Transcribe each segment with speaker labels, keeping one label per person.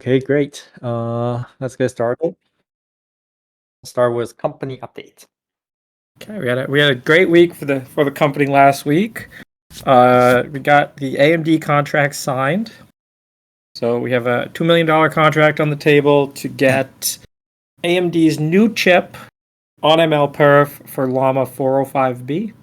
Speaker 1: Okay, great. Let's get started. Start with company update.
Speaker 2: Okay, we had a great week for the company last week. We got the AMD contract signed, so we have a $2 million contract on the table to get AMD's new chip on MLPerf for Llama 405B.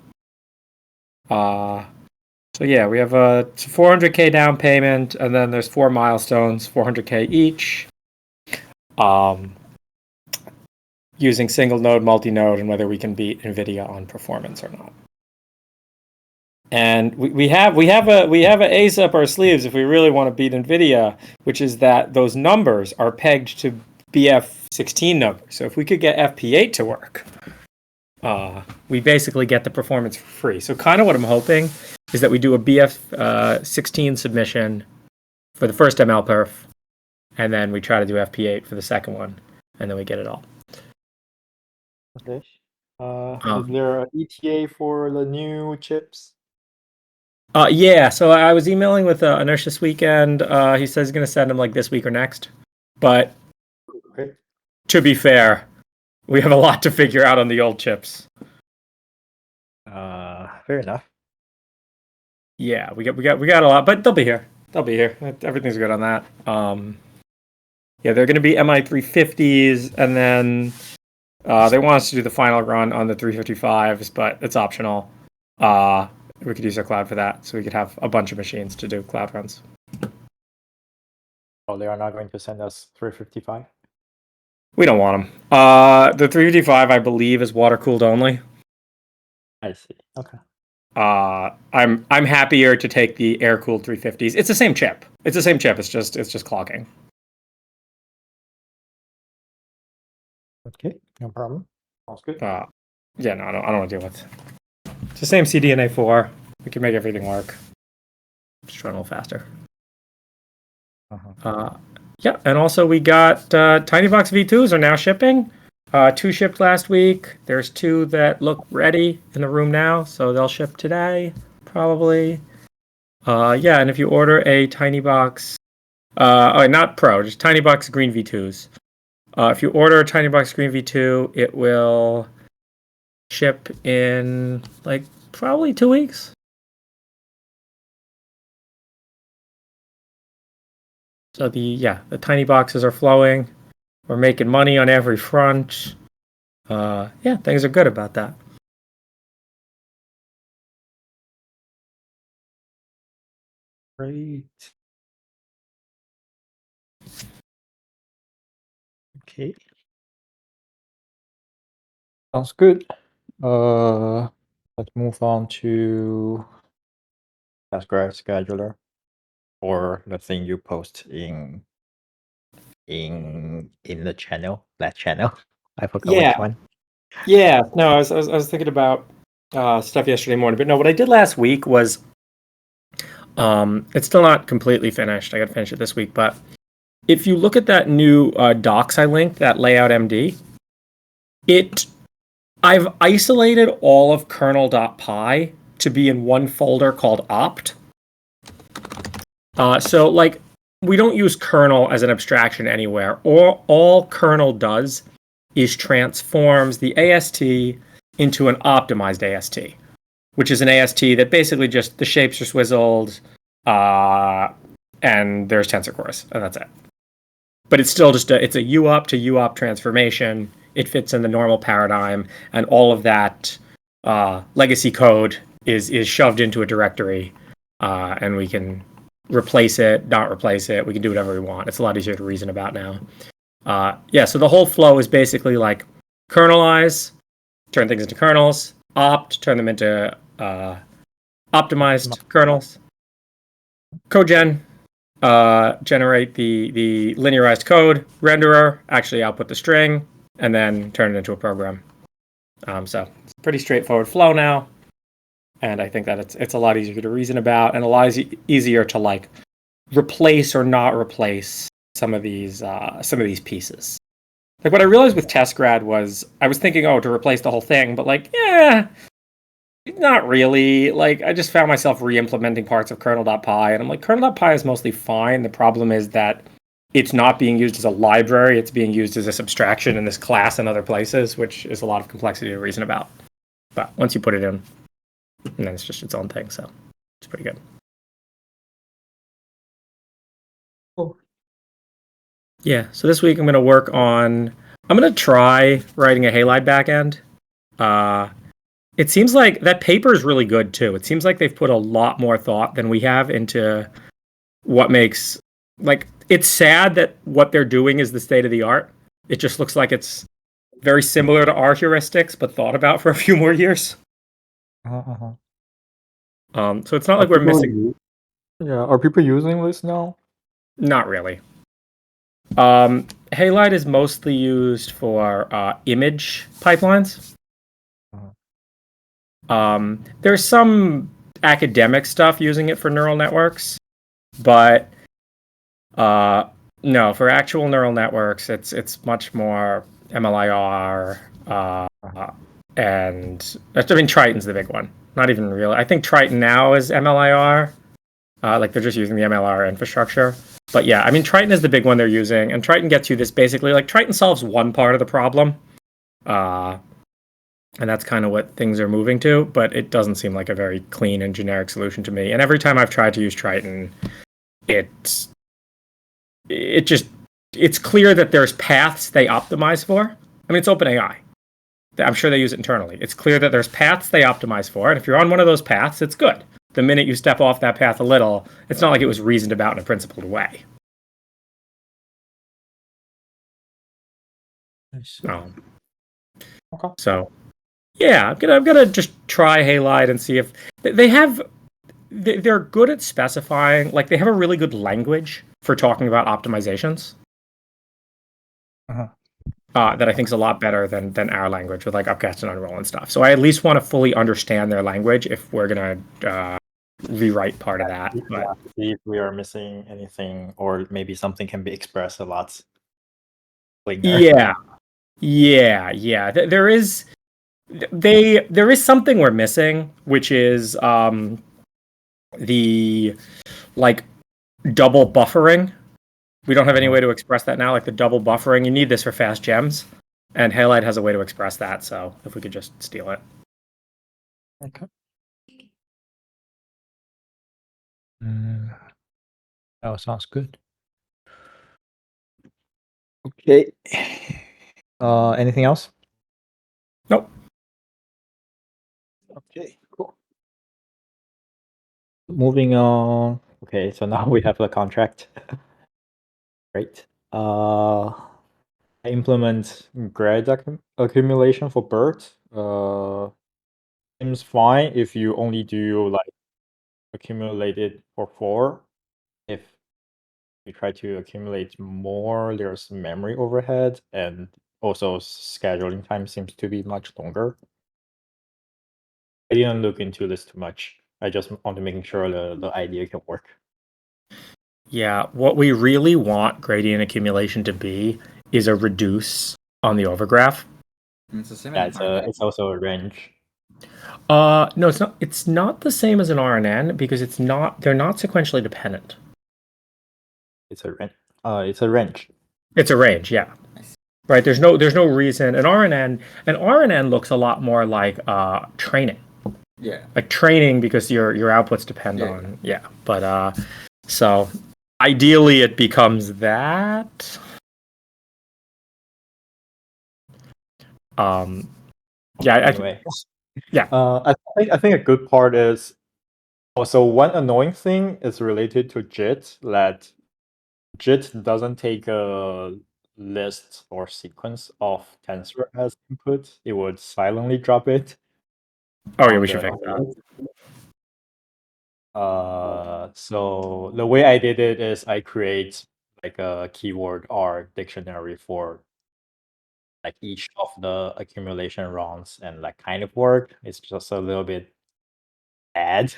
Speaker 2: So yeah, we have a 400K down payment, and then there's 4 milestones, 400K each. Using single node, multi-node, and whether we can beat NVIDIA on performance or not. And we have a ace up our sleeves if we really want to beat NVIDIA, which is that those numbers are pegged to BF16 numbers. So if we could get FP8 to work, we basically get the performance for free. So kind of what I'm hoping is that we do a BF16 submission for the first MLPerf, and then we try to do FP8 for the second one, and then we get it all.
Speaker 1: Okay. Is there an ETA for the new chips?
Speaker 2: Yeah, so I was emailing with Anush this weekend. He says he's going to send them like this week or next. But to be fair, we have a lot to figure out on the old chips.
Speaker 1: Fair enough.
Speaker 2: Yeah, we got a lot, but they'll be here. They'll be here. Everything's good on that. Yeah, they're going to be MI350s, and then they want us to do the final run on the 355s, but it's optional. We could use our cloud for that, so we could have a bunch of machines to do cloud runs.
Speaker 1: Oh, they are not going to send us 355?
Speaker 2: We don't want them. The 355, I believe, is water cooled only.
Speaker 1: I see. Okay.
Speaker 2: I'm happier to take the air cooled 350s. It's the same chip. It's just clogging.
Speaker 1: Okay, no problem. Sounds good.
Speaker 2: Yeah, no, I don't want to deal with it. It's the same CDNA 4. We can make everything work. Just run a little faster. Yeah, and also we got Tinybox V2s are now shipping. 2 shipped last week. There's 2 that look ready in the room now, so they'll ship today, probably. Yeah, and if you order a Tinybox, not Pro, just Tinybox Green V2s. If you order a Tinybox Green V2, it will ship in like probably 2 weeks. So the tiny boxes are flowing. We're making money on every front. Yeah, things are good about that.
Speaker 1: Great. Okay. Sounds good. Let's move on to TaskRabbit scheduler, or the thing you post in the channel, that channel. I forgot which one.
Speaker 2: Yeah. No, I was thinking about stuff yesterday morning, but no, what I did last week was it's still not completely finished. I got to finish it this week, but if you look at that new docs I linked, that layout MD, I've isolated all of kernel.py to be in one folder called opt. So like we don't use kernel as an abstraction anywhere. All kernel does is transforms the AST into an optimized AST, which is an AST that basically just the shapes are swizzled and there's tensor cores, and that's it. But it's still just it's a UOP to UOP transformation. It fits in the normal paradigm, and all of that legacy code is shoved into a directory, and we can replace it, not replace it. We can do whatever we want. It's a lot easier to reason about now. Yeah, so the whole flow is basically like kernelize, turn things into kernels, opt, turn them into optimized kernels, cogen, generate the linearized code, renderer, actually output the string, and then turn it into a program. So it's a pretty straightforward flow now, and I think that it's a lot easier to reason about and a lot easier to like replace or not replace some of these pieces. Like what I realized with TestGrad was I was thinking, to replace the whole thing, but like, not really. Like I just found myself re-implementing parts of kernel.py, and I'm like, kernel.py is mostly fine. The problem is that it's not being used as a library. It's being used as this abstraction in this class and other places, which is a lot of complexity to reason about. But once you put it in, and then it's just its own thing. So it's pretty good.
Speaker 1: Cool.
Speaker 2: Yeah. So this week I'm going to work on. I'm going to try writing a halide backend. It seems like that paper is really good too. It seems like they've put a lot more thought than we have into what makes like it's sad that what they're doing is the state of the art. It just looks like it's very similar to our heuristics, but thought about for a few more years.
Speaker 1: Uh-huh.
Speaker 2: So it's not
Speaker 1: Are
Speaker 2: like we're
Speaker 1: people
Speaker 2: missing.
Speaker 1: Yeah, are people using this now?
Speaker 2: Not really. Halide is mostly used for image pipelines. There's some academic stuff using it for neural networks, but no, for actual neural networks, it's much more MLIR, and I mean Triton's the big one. Not even real. I think Triton now is MLIR. Like they're just using the MLR infrastructure. But yeah, I mean Triton is the big one they're using, and Triton gets you this basically like Triton solves one part of the problem, and that's kind of what things are moving to. But it doesn't seem like a very clean and generic solution to me. And every time I've tried to use Triton, it's it's clear that there's paths they optimize for. I mean, it's OpenAI. I'm sure they use it internally. It's clear that there's paths they optimize for, and if you're on one of those paths, it's good. The minute you step off that path a little, it's not like it was reasoned about in a principled way.
Speaker 1: Nice.
Speaker 2: Okay. So, yeah, I'm gonna just try Halide and see if they have. They're good at specifying. Like they have a really good language for talking about optimizations.
Speaker 1: Uh-huh.
Speaker 2: That I think is a lot better than our language with like upcast and unroll and stuff. So I at least want to fully understand their language if we're gonna rewrite part of that. But
Speaker 1: See if we are missing anything, or maybe something can be expressed a lot cleaner.
Speaker 2: yeah. There is something we're missing, which is the like double buffering. We don't have any way to express that now, like the double buffering. You need this for fast gems, and Halide has a way to express that. So if we could just steal it.
Speaker 1: Okay. That sounds good. Okay. Anything else?
Speaker 2: Nope.
Speaker 1: Okay, cool. Moving on. Okay, so now we have the contract. Great. I implement grade accumulation for BERT. Seems fine if you only do like accumulate it for 4. If you try to accumulate more, there's memory overhead, and also scheduling time seems to be much longer. I didn't look into this too much. I just want to make sure the idea can work.
Speaker 2: Yeah, what we really want gradient accumulation to be is a reduce on the overgraph.
Speaker 3: It's the same
Speaker 1: Yeah,
Speaker 3: as RNN.
Speaker 1: it's also a range.
Speaker 2: No, it's not. It's not the same as an RNN because it's not. They're not sequentially dependent.
Speaker 1: It's a range. It's a range.
Speaker 2: It's a range, yeah. Right. There's no reason an RNN looks a lot more like training.
Speaker 3: Yeah.
Speaker 2: Like training because your outputs depend on But so ideally it becomes that.
Speaker 1: Anyway.
Speaker 2: Yeah.
Speaker 1: I think a good part is also one annoying thing is related to JIT, that JIT doesn't take a list or sequence of tensor as input. It would silently drop it.
Speaker 2: Oh yeah, we should fix that.
Speaker 1: So the way I did it is I create like a keyword R dictionary for like each of the accumulation rounds, and like kind of work. It's just a little bit bad.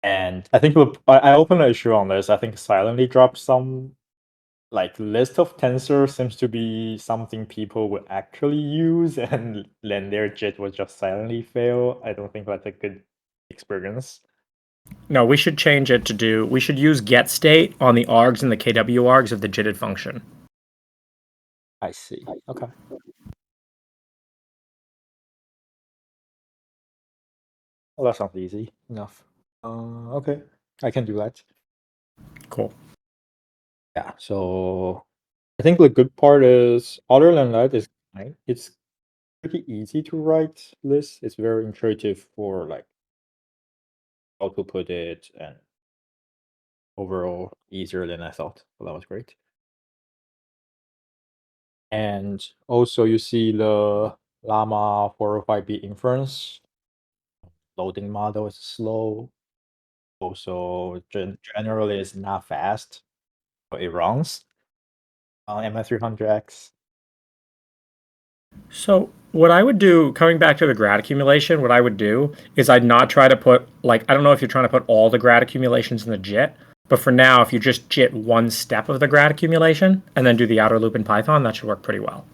Speaker 1: And I think I opened an issue on this. I think silently drop some like list of tensor seems to be something people would actually use, and then their JIT would just silently fail. I don't think that's a good experience.
Speaker 2: No, we should change it to do. We should use get state on the args and the kw args of the JITted function.
Speaker 1: I see. Okay. Well, that sounds easy enough. Okay, I can do that.
Speaker 2: Cool.
Speaker 1: Yeah. So I think the good part is, other than that, is it's pretty easy to write lists. It's very intuitive for like how to put it, and overall easier than I thought. So that was great. And also you see the Llama 405B inference loading model is slow. Also, generally it's not fast, so it runs on MI300X.
Speaker 2: So what I would do, coming back to the grad accumulation, what I would do is I'd not try to put, like, I don't know if you're trying to put all the grad accumulations in the JIT, but for now, if you just JIT one step of the grad accumulation and then do the outer loop in Python, that should work pretty well.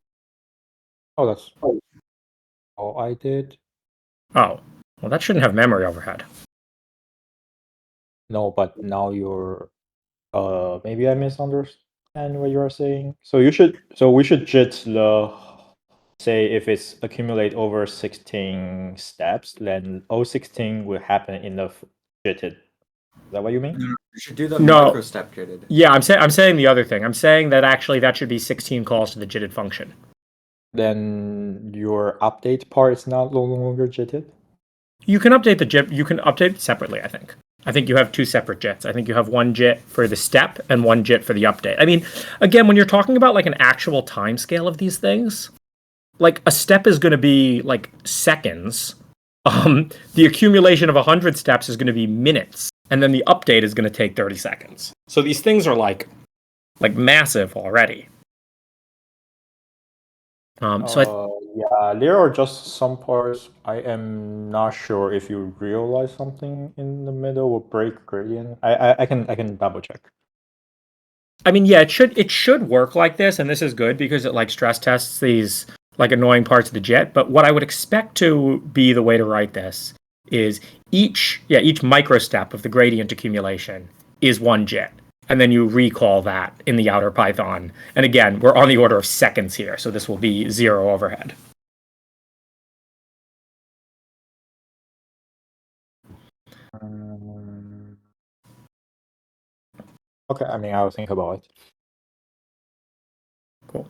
Speaker 1: Oh, that's all I did.
Speaker 2: Oh, well, that shouldn't have memory overhead.
Speaker 1: No, but now you're maybe I misunderstand what you are saying. So we should JIT the, say if it's accumulate over 16 steps, then all 16 will happen in the JITted. Is that what you mean?
Speaker 3: You should do the
Speaker 2: No.
Speaker 3: micro step jitted.
Speaker 2: Yeah, I'm saying the other thing. I'm saying that actually that should be 16 calls to the JITted function.
Speaker 1: Then your update part is not no longer JITted?
Speaker 2: You can update the JIT. You can update it separately, I think. I think you have two separate JITs. I think you have one JIT for the step and one JIT for the update. I mean, again, when you're talking about like an actual time scale of these things, like a step is going to be like seconds. The accumulation of 100 steps is going to be minutes, and then the update is going to take 30 seconds. So these things are like massive already.
Speaker 1: Yeah, there are just some parts I am not sure if you realize something in the middle will break gradient. I can double check.
Speaker 2: I mean, yeah, it should work like this, and this is good because it like stress tests these like annoying parts of the JIT. But what I would expect to be the way to write this is each micro step of the gradient accumulation is one JIT, and then you recall that in the outer Python. And again, we're on the order of seconds here, so this will be 0 overhead.
Speaker 1: Okay, I mean, I'll think about it.
Speaker 2: Cool.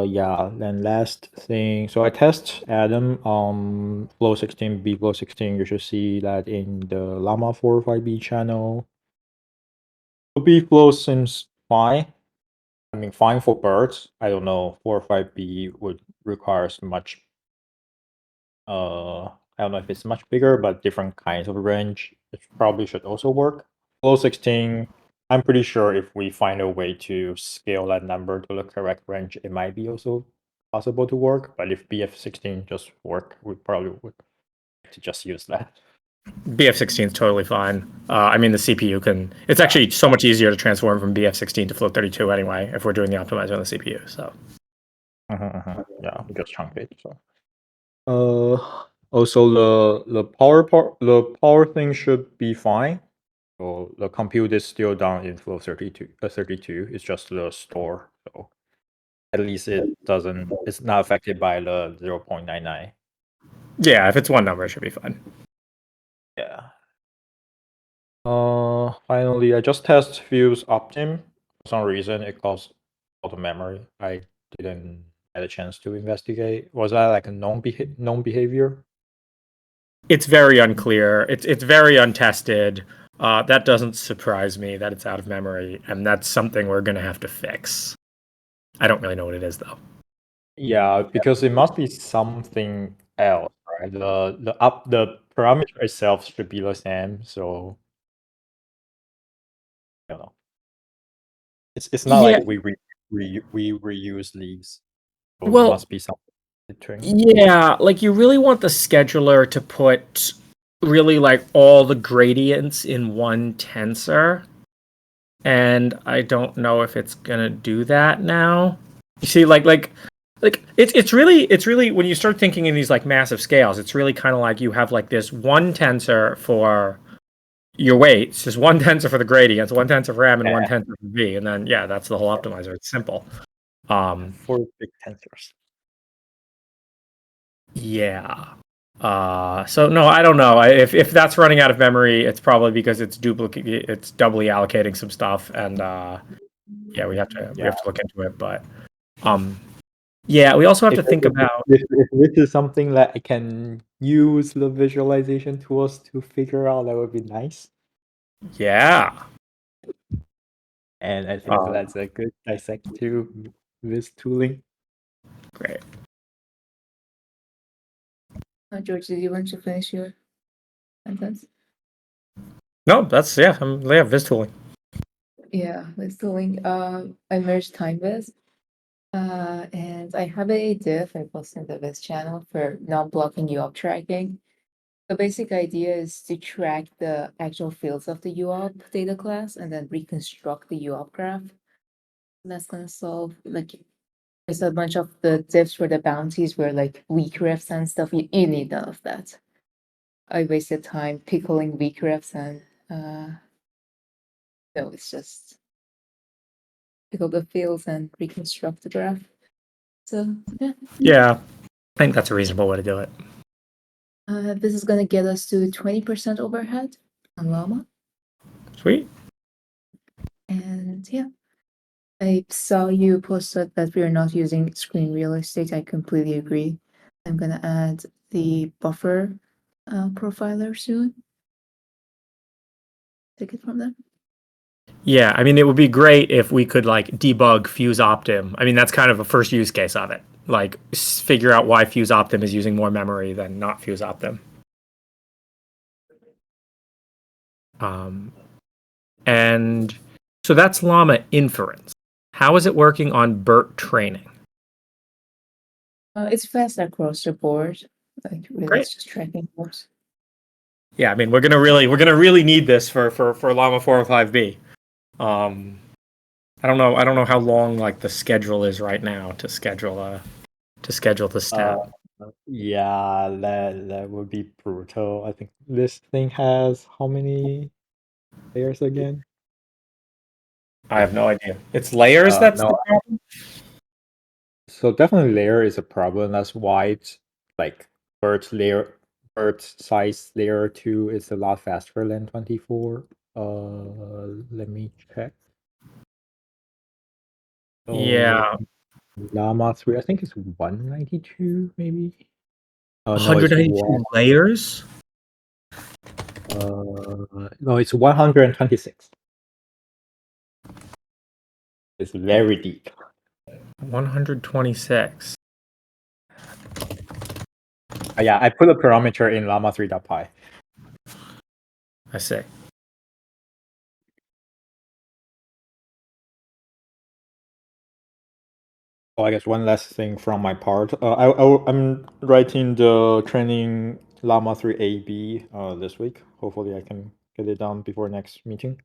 Speaker 1: Yeah, then last thing. So I test Adam flow 16, B flow 16. You should see that in the Llama 45B channel. B flow seems fine. I mean, fine for birds. I don't know, 45B would requires much. I don't know if it's much bigger, but different kinds of range. It probably should also work. Flow 16. I'm pretty sure if we find a way to scale that number to the correct range, it might be also possible to work. But if BF16 just work, we probably would have to just use that.
Speaker 2: BF16 is totally fine. I mean, the CPU can. It's actually so much easier to transform from BF16 to float 32 anyway if we're doing the optimizer on the CPU. So.
Speaker 1: Yeah, we just chunk it. So. Also the power thing should be fine. So the compute is still down in flow 32. 32. It's just the store. So at least it's not affected by the 0.99.
Speaker 2: Yeah, if it's one number, it should be fine.
Speaker 1: Yeah. Finally, I just test Fuse Optim. For some reason, it caused all the memory. I didn't get a chance to investigate. Was that like a known behavior?
Speaker 2: It's very unclear. It's very untested. That doesn't surprise me that it's out of memory, and that's something we're going to have to fix. I don't really know what it is, though.
Speaker 1: Yeah, because it must be something else, right? The parameter itself should be the same, so I don't know. It's not like we reuse these. So
Speaker 2: well,
Speaker 1: it must be something.
Speaker 2: Yeah, like you really want the scheduler to put really like all the gradients in one tensor. And I don't know if it's gonna do that now. You see, like like it's really when you start thinking in these like massive scales, it's really kind of like you have like this one tensor for your weights, just one tensor for the gradients, one tensor for M, and one tensor for V, and then yeah, that's the whole optimizer. It's simple.
Speaker 1: Four big tensors.
Speaker 2: Yeah. So no, I don't know. If that's running out of memory, it's probably because it's doubly allocating some stuff, and yeah, we have to look into it. But yeah, we also have to think about.
Speaker 1: If this is something that I can use the visualization tools to figure out, that would be nice.
Speaker 2: Yeah.
Speaker 1: And I think that's a good dissect to this tooling.
Speaker 2: Great.
Speaker 3: George, did you want to finish your sentence?
Speaker 2: No, that's yeah, Viz tooling.
Speaker 3: Yeah, with tooling. I merged TimeViz. And I have a diff I posted in the Viz channel for non-blocking UOP tracking. The basic idea is to track the actual fields of the UOP data class and then reconstruct the UOP graph. That's gonna solve like there's a bunch of the diffs for the bounties where like weak refs and stuff. You need none of that. I wasted time pickling weak refs and no, it's just pickle the fields and reconstruct the graph. So yeah.
Speaker 2: Yeah, I think that's a reasonable way to do it.
Speaker 3: This is gonna get us to 20% overhead on Llama.
Speaker 2: Sweet.
Speaker 3: And yeah, I saw you posted that we are not using screen real estate. I completely agree. I'm gonna add the buffer profiler soon. Take it from there.
Speaker 2: Yeah, I mean, it would be great if we could like debug fuse optim. I mean, that's kind of a first use case of it. Like figure out why fuse optim is using more memory than not fuse optim. And so that's Llama inference. How is it working on BERT training?
Speaker 3: It's fast across the board. Like really,
Speaker 2: Great.
Speaker 3: it's just tracking force.
Speaker 2: Yeah, I mean, we're gonna really need this for Llama 405B. I don't know how long like the schedule is right now to schedule the step.
Speaker 1: Yeah, that would be brutal. I think this thing has how many layers again?
Speaker 2: I have no idea. It's layers that's
Speaker 1: no.
Speaker 2: the problem?
Speaker 1: So definitely layer is a problem. That's why it's like BERT size layer 2 is a lot faster than 24. Let me check. So
Speaker 2: Yeah.
Speaker 1: Llama 3, I think it's 192 maybe. No, it's
Speaker 2: 192 layers?
Speaker 1: no, it's 126. It's very deep.
Speaker 2: 126.
Speaker 1: Yeah, I put a parameter in llama 3.py.
Speaker 2: I see.
Speaker 1: Oh, I guess one last thing from my part. I'm writing the training llama 3 AB this week. Hopefully, I can get it done before next meeting.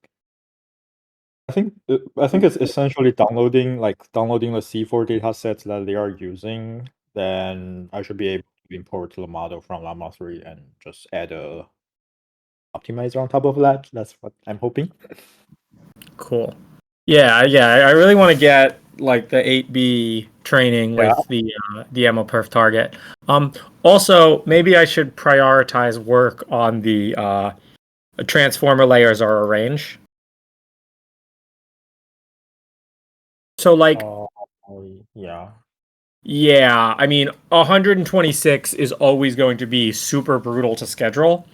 Speaker 1: I think it's essentially downloading the C4 datasets that they are using. Then I should be able to import the model from llama 3 and just add a optimizer on top of that. That's what I'm hoping.
Speaker 2: Cool. Yeah. I really want to get like the 8B training with the MLPerf target. Also, maybe I should prioritize work on the transformer layers are arranged. So like,
Speaker 1: yeah.
Speaker 2: Yeah, I mean, 126 is always going to be super brutal to schedule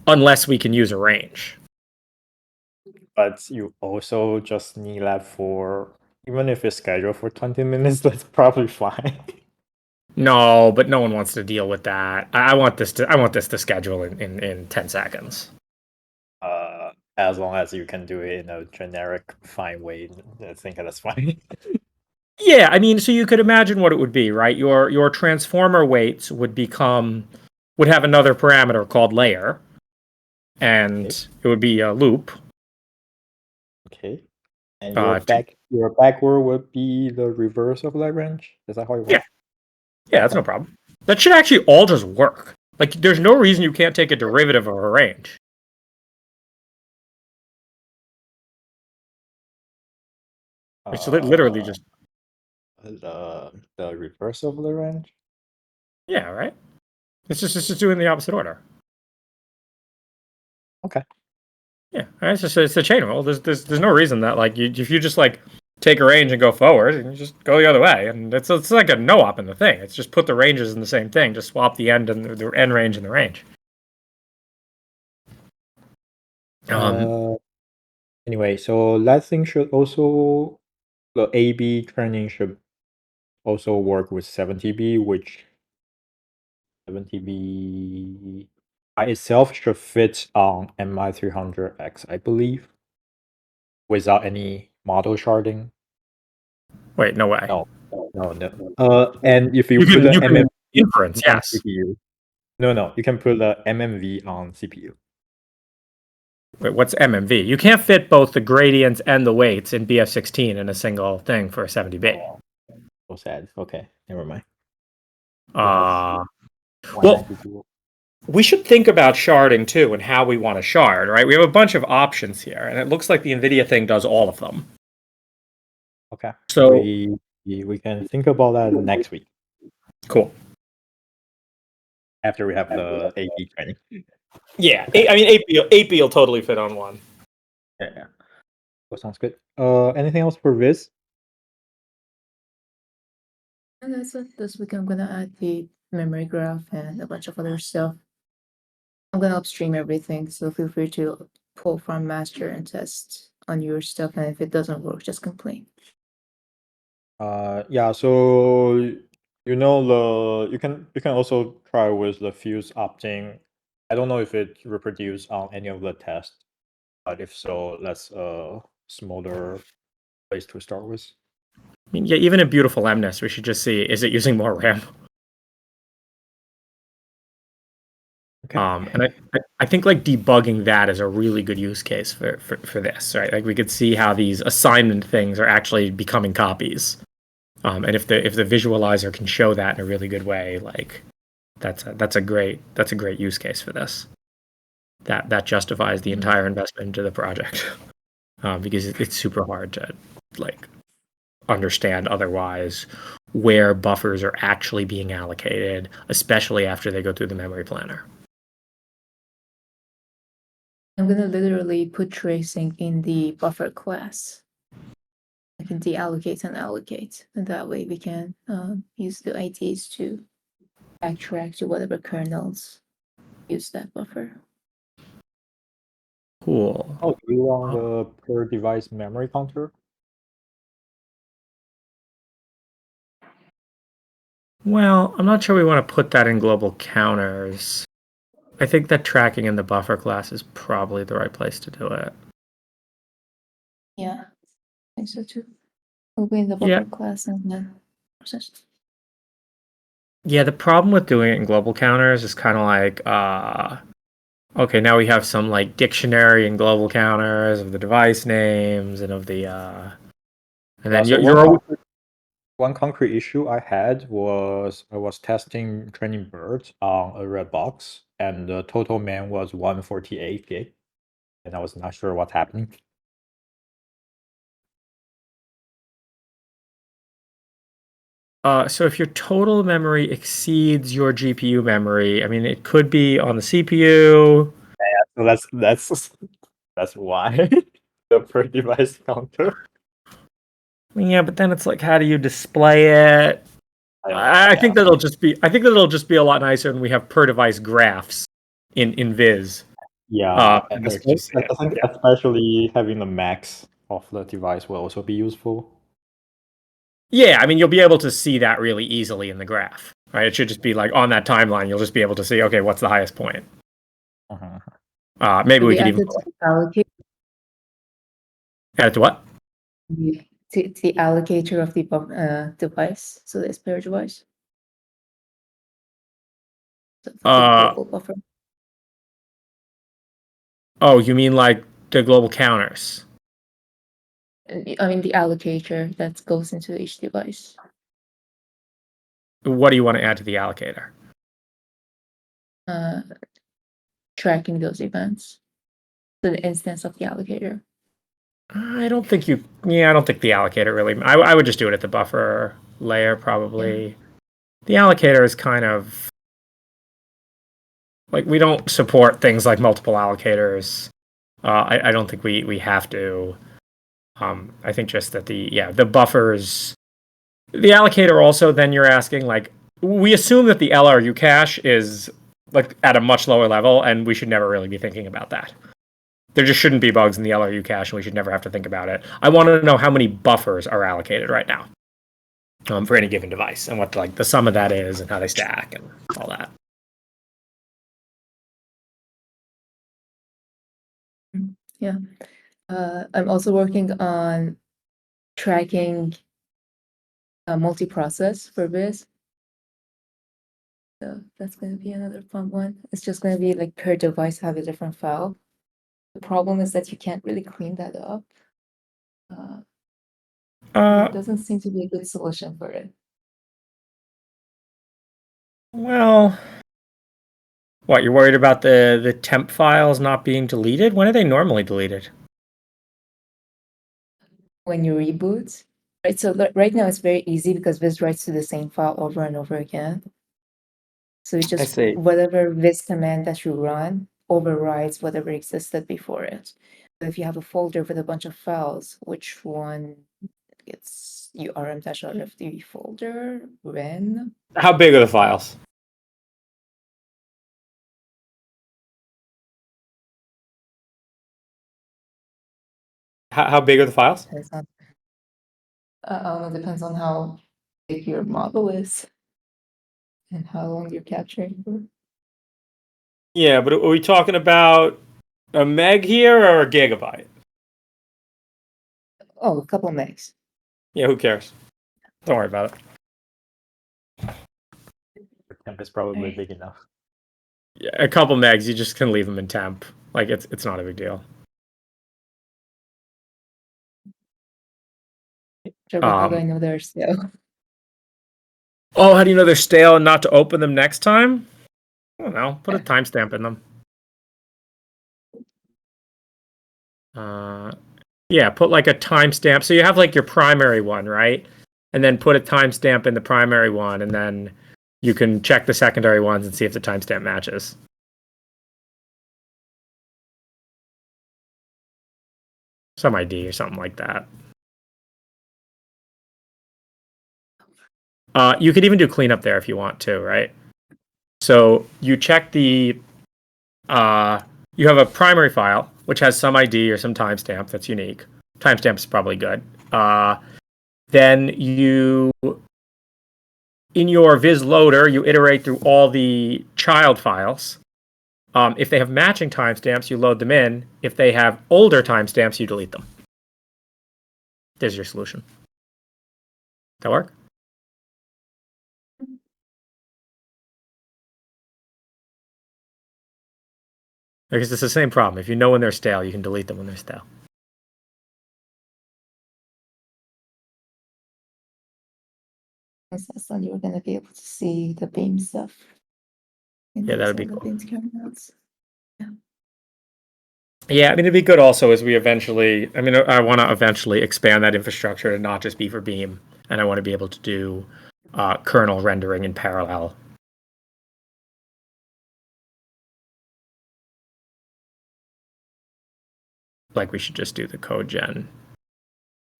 Speaker 2: unless we can use a range.
Speaker 1: But you also just need that for, even if it's scheduled for 20 minutes, that's probably fine.
Speaker 2: No, but no one wants to deal with that. I want this to schedule in 10 seconds.
Speaker 1: As long as you can do it in a generic fine way, I think that's fine.
Speaker 2: Yeah, I mean, so you could imagine what it would be, right? Your transformer weights would have another parameter called layer, and it would be a loop.
Speaker 1: Okay. And your backward would be the reverse of that range? Is that how it works?
Speaker 2: Yeah. Yeah, that's no problem. That should actually all just work. Like, there's no reason you can't take a derivative of a range. It's literally just
Speaker 1: the reverse of the range.
Speaker 2: yeah, right. It's just doing the opposite order.
Speaker 1: Okay.
Speaker 2: Yeah, right? It's a chain rule. There's no reason that like if you just like take a range and go forward, and you just go the other way, and it's like a no op in the thing. It's just put the ranges in the same thing. Just swap the end and the end range and the range.
Speaker 1: Anyway, so that thing should also the A/B training should also work with 70B, which 70B by itself should fit on MI300X, I believe, without any model sharding.
Speaker 2: Wait, no way.
Speaker 1: No. And if you
Speaker 2: You
Speaker 1: put
Speaker 2: can
Speaker 1: the MMV
Speaker 2: inference,
Speaker 1: on
Speaker 2: yes.
Speaker 1: CPU, no, you can put the MMV on CPU.
Speaker 2: Wait, what's MMV? You can't fit both the gradients and the weights in BF16 in a single thing for a 70B.
Speaker 1: So sad. Okay, never mind.
Speaker 2: Well,
Speaker 1: 192.
Speaker 2: we should think about sharding too and how we want to shard, right? We have a bunch of options here, and it looks like the NVIDIA thing does all of them.
Speaker 1: Okay.
Speaker 2: So
Speaker 1: we can think about that next week
Speaker 2: cool.
Speaker 1: after we have the AP training.
Speaker 2: Yeah, I mean 8B will totally fit on one.
Speaker 1: Yeah. That sounds good. Anything else for Viz?
Speaker 3: And that's it. This week I'm gonna add the memory graph and a bunch of other stuff. I'm gonna upstream everything, so feel free to pull from master and test on your stuff, and if it doesn't work, just complain.
Speaker 1: Yeah, so you can also try with the fuse opting. I don't know if it reproduce on any of the tests, but if so, that's a smaller place to start with.
Speaker 2: I mean, yeah, even in beautiful MNIST, we should just see, is it using more RAM?
Speaker 1: Okay.
Speaker 2: And I think like debugging that is a really good use case for this, right? Like we could see how these assignment things are actually becoming copies. And if the visualizer can show that in a really good way, like that's a great use case for this. That justifies the entire investment into the project, because it's super hard to like understand otherwise where buffers are actually being allocated, especially after they go through the memory planner.
Speaker 3: I'm gonna literally put tracing in the buffer class. I can deallocate and allocate, and that way we can use the IDs to backtrack to whatever kernels use that buffer.
Speaker 2: Cool.
Speaker 1: Oh, do you want the per device memory counter?
Speaker 2: Well, I'm not sure we want to put that in global counters. I think that tracking in the buffer class is probably the right place to do it.
Speaker 3: Yeah, I think so too. We'll be in the buffer
Speaker 2: Yeah.
Speaker 3: class and then process.
Speaker 2: Yeah, the problem with doing it in global counters is kind of like, okay, now we have some like dictionary and global counters of the device names and of the, and then
Speaker 1: So
Speaker 2: you're
Speaker 1: one concrete issue I had was I was testing training birds on a red box, and the total man was 148 gig, and I was not sure what's happening.
Speaker 2: So if your total memory exceeds your GPU memory, I mean, it could be on the CPU.
Speaker 1: So that's why the per device counter.
Speaker 2: Yeah, but then it's like, how do you display it? I think that'll just be. I think that'll just be a lot nicer when we have per device graphs in Viz.
Speaker 1: Yeah,
Speaker 2: I
Speaker 1: I think especially having the max of the device will also be useful.
Speaker 2: Yeah, I mean, you'll be able to see that really easily in the graph, right? It should just be like on that timeline. You'll just be able to see, okay, what's the highest point? Maybe we could even
Speaker 3: allocate
Speaker 2: add it to what?
Speaker 3: the allocator of the device, so the spare device. So for the global buffer.
Speaker 2: Oh, you mean like the global counters?
Speaker 3: I mean the allocator that goes into each device.
Speaker 2: What do you want to add to the allocator?
Speaker 3: Tracking those events to the instance of the allocator.
Speaker 2: I don't think the allocator really. I would just do it at the buffer layer probably. Yeah. The allocator is kind of like, we don't support things like multiple allocators. I don't think we have to. I think just that the buffers, the allocator also, then you're asking, like, we assume that the LRU cache is like at a much lower level, and we should never really be thinking about that. There just shouldn't be bugs in the LRU cache, and we should never have to think about it. I want to know how many buffers are allocated right now for any given device, and what like the sum of that is, and how they stack, and all that.
Speaker 3: Yeah. I'm also working on tracking multi-process for Viz. So that's going to be another fun one. It's just going to be like per device have a different file. The problem is that you can't really clean that up. There doesn't seem to be a good solution for it.
Speaker 2: Well, what, you're worried about the temp files not being deleted? When are they normally deleted?
Speaker 3: When you reboot, right? So right now it's very easy because Viz writes to the same file over and over again. So you just, whatever Viz command that you run overrides whatever existed before it. So if you have a folder with a bunch of files, which one gets urm-rfd folder, when?
Speaker 2: How big are the files? How big are the files?
Speaker 3: Depends on, depends on how big your model is and how long you're capturing for.
Speaker 2: Yeah, but are we talking about a meg here or a gigabyte?
Speaker 3: Oh, a couple megs.
Speaker 2: Yeah, who cares? Don't worry about it.
Speaker 1: The temp is probably big enough.
Speaker 2: Yeah, a couple megs, you just can leave them in temp. Like, it's not a big deal.
Speaker 3: Sure, but how do I know they're stale?
Speaker 2: Oh, how do you know they're stale and not to open them next time? I don't know. Put a timestamp in them. Yeah, put like a timestamp. So you have like your primary one, right? And then put a timestamp in the primary one, and then you can check the secondary ones and see if the timestamp matches. Some ID or something like that. You could even do cleanup there if you want to, right? So you check the, you have a primary file, which has some ID or some timestamp that's unique. Timestamp is probably good. Then you, in your viz loader, you iterate through all the child files. If they have matching timestamps, you load them in. If they have older timestamps, you delete them. There's your solution. That work? Because it's the same problem. If you know when they're stale, you can delete them when they're stale.
Speaker 3: Then you're going to be able to see the beam stuff.
Speaker 2: Yeah, that would be cool.
Speaker 3: Beams coming out.
Speaker 2: Yeah, I mean, it'd be good also as we eventually, I mean, I want to eventually expand that infrastructure to not just be for Beam, and I want to be able to do kernel rendering in parallel. Like, we should just do the code gen.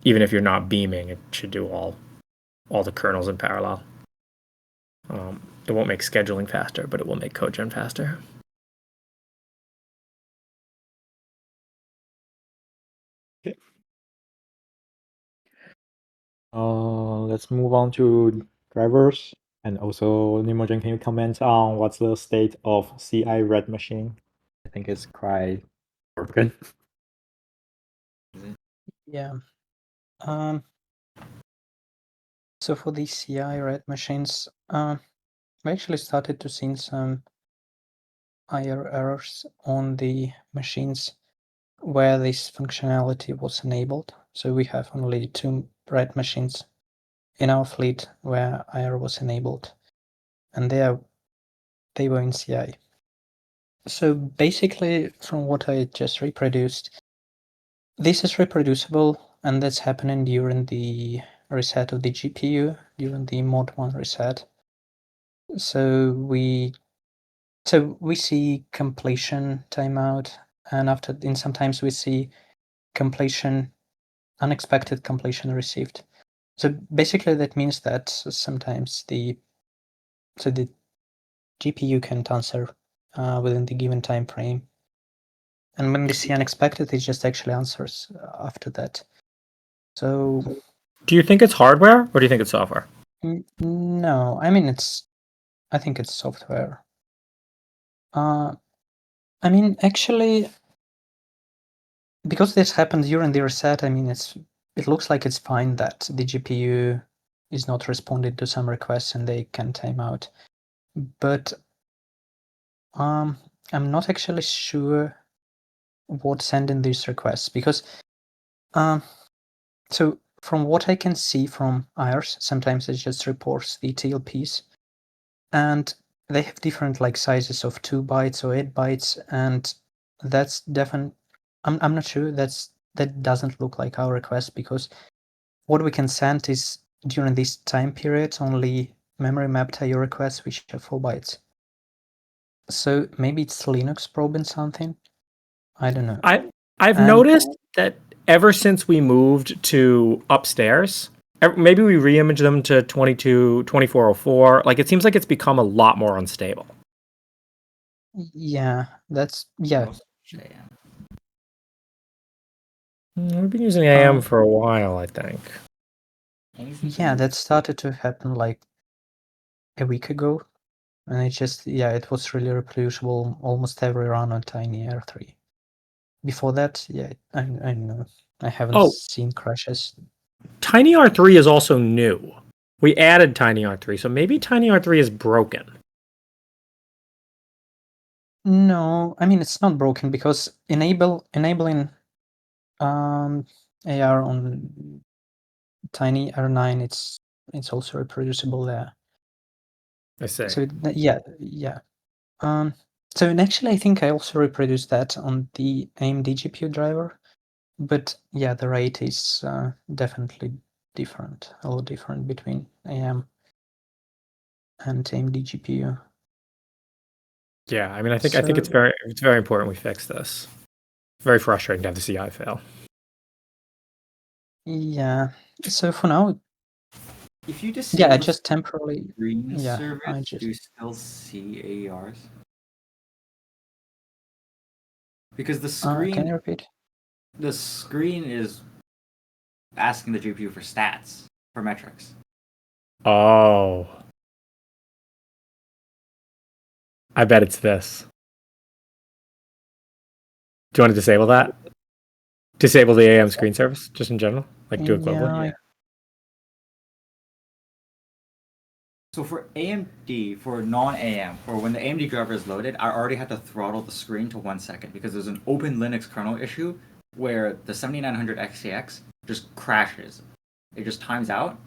Speaker 2: Even if you're not beaming, it should do all the kernels in parallel. It won't make scheduling faster, but it will make code gen faster.
Speaker 1: Okay. Let's move on to drivers. And also, Nimogen, can you comment on what's the state of CI red machine? I think it's quite broken.
Speaker 4: Yeah. So for the CI red machines, we actually started to see some higher errors on the machines where this functionality was enabled. So we have only 2 red machines in our fleet where IR was enabled, and they were in CI. So basically, from what I just reproduced, this is reproducible, and that's happening during the reset of the GPU, during the mod 1 reset. So we see completion timeout, and sometimes we see completion, unexpected completion received. So basically that means that sometimes the GPU can't answer within the given time frame. And when we see unexpected, it just actually answers after that. So
Speaker 2: Do you think it's hardware or do you think it's software?
Speaker 4: no, I mean I think it's software. I mean, actually, because this happened during the reset, I mean, it looks like it's fine that the GPU is not responding to some requests and they can time out. But I'm not actually sure what sending these requests, because so from what I can see from IRs, sometimes it just reports the TLPs, and they have different like sizes of 2 bytes or 8 bytes, and that's definitely I'm not sure that doesn't look like our request, because what we can send is during this time period only memory mapped IO requests which have 4 bytes. So maybe it's Linux probing something. I don't know.
Speaker 2: I've noticed that ever since we moved to upstairs, maybe we re-imaged them to 2404. Like it seems like it's become a lot more unstable.
Speaker 4: Yeah, yeah.
Speaker 2: We've been using AM for a while, I think.
Speaker 4: Yeah, that started to happen like a week ago, and it was really reproducible almost every run on Tiny R3. Before that, yeah, I know. I haven't seen crashes.
Speaker 2: Tiny R3 is also new. We added Tiny R3, so maybe Tiny R3 is broken.
Speaker 4: No, I mean it's not broken, because enabling AR on Tiny R9, it's also reproducible there.
Speaker 2: I see.
Speaker 4: So yeah. So actually, I think I also reproduced that on the AMD GPU driver, but yeah, the rate is definitely different, a lot different between AM and AMD GPU.
Speaker 2: Yeah, I mean, I think it's very important we fix this. It's very frustrating to have the CI fail.
Speaker 4: Yeah. So for now,
Speaker 5: if you disable
Speaker 4: I just temporarily
Speaker 5: screen
Speaker 4: yeah,
Speaker 5: service,
Speaker 4: I just
Speaker 5: do you still see AERs? Because the screen
Speaker 4: can you repeat?
Speaker 5: the screen is asking the GPU for stats, for metrics.
Speaker 2: Oh. I bet it's this. Do you want to disable that? Disable the AM screen service, just in general? Like do it globally?
Speaker 4: Yeah.
Speaker 5: So for AMD, for non-AM, for when the AMD driver is loaded, I already had to throttle the screen to 1 second because there's an open Linux kernel issue where the 7900 XTX just crashes. It just times out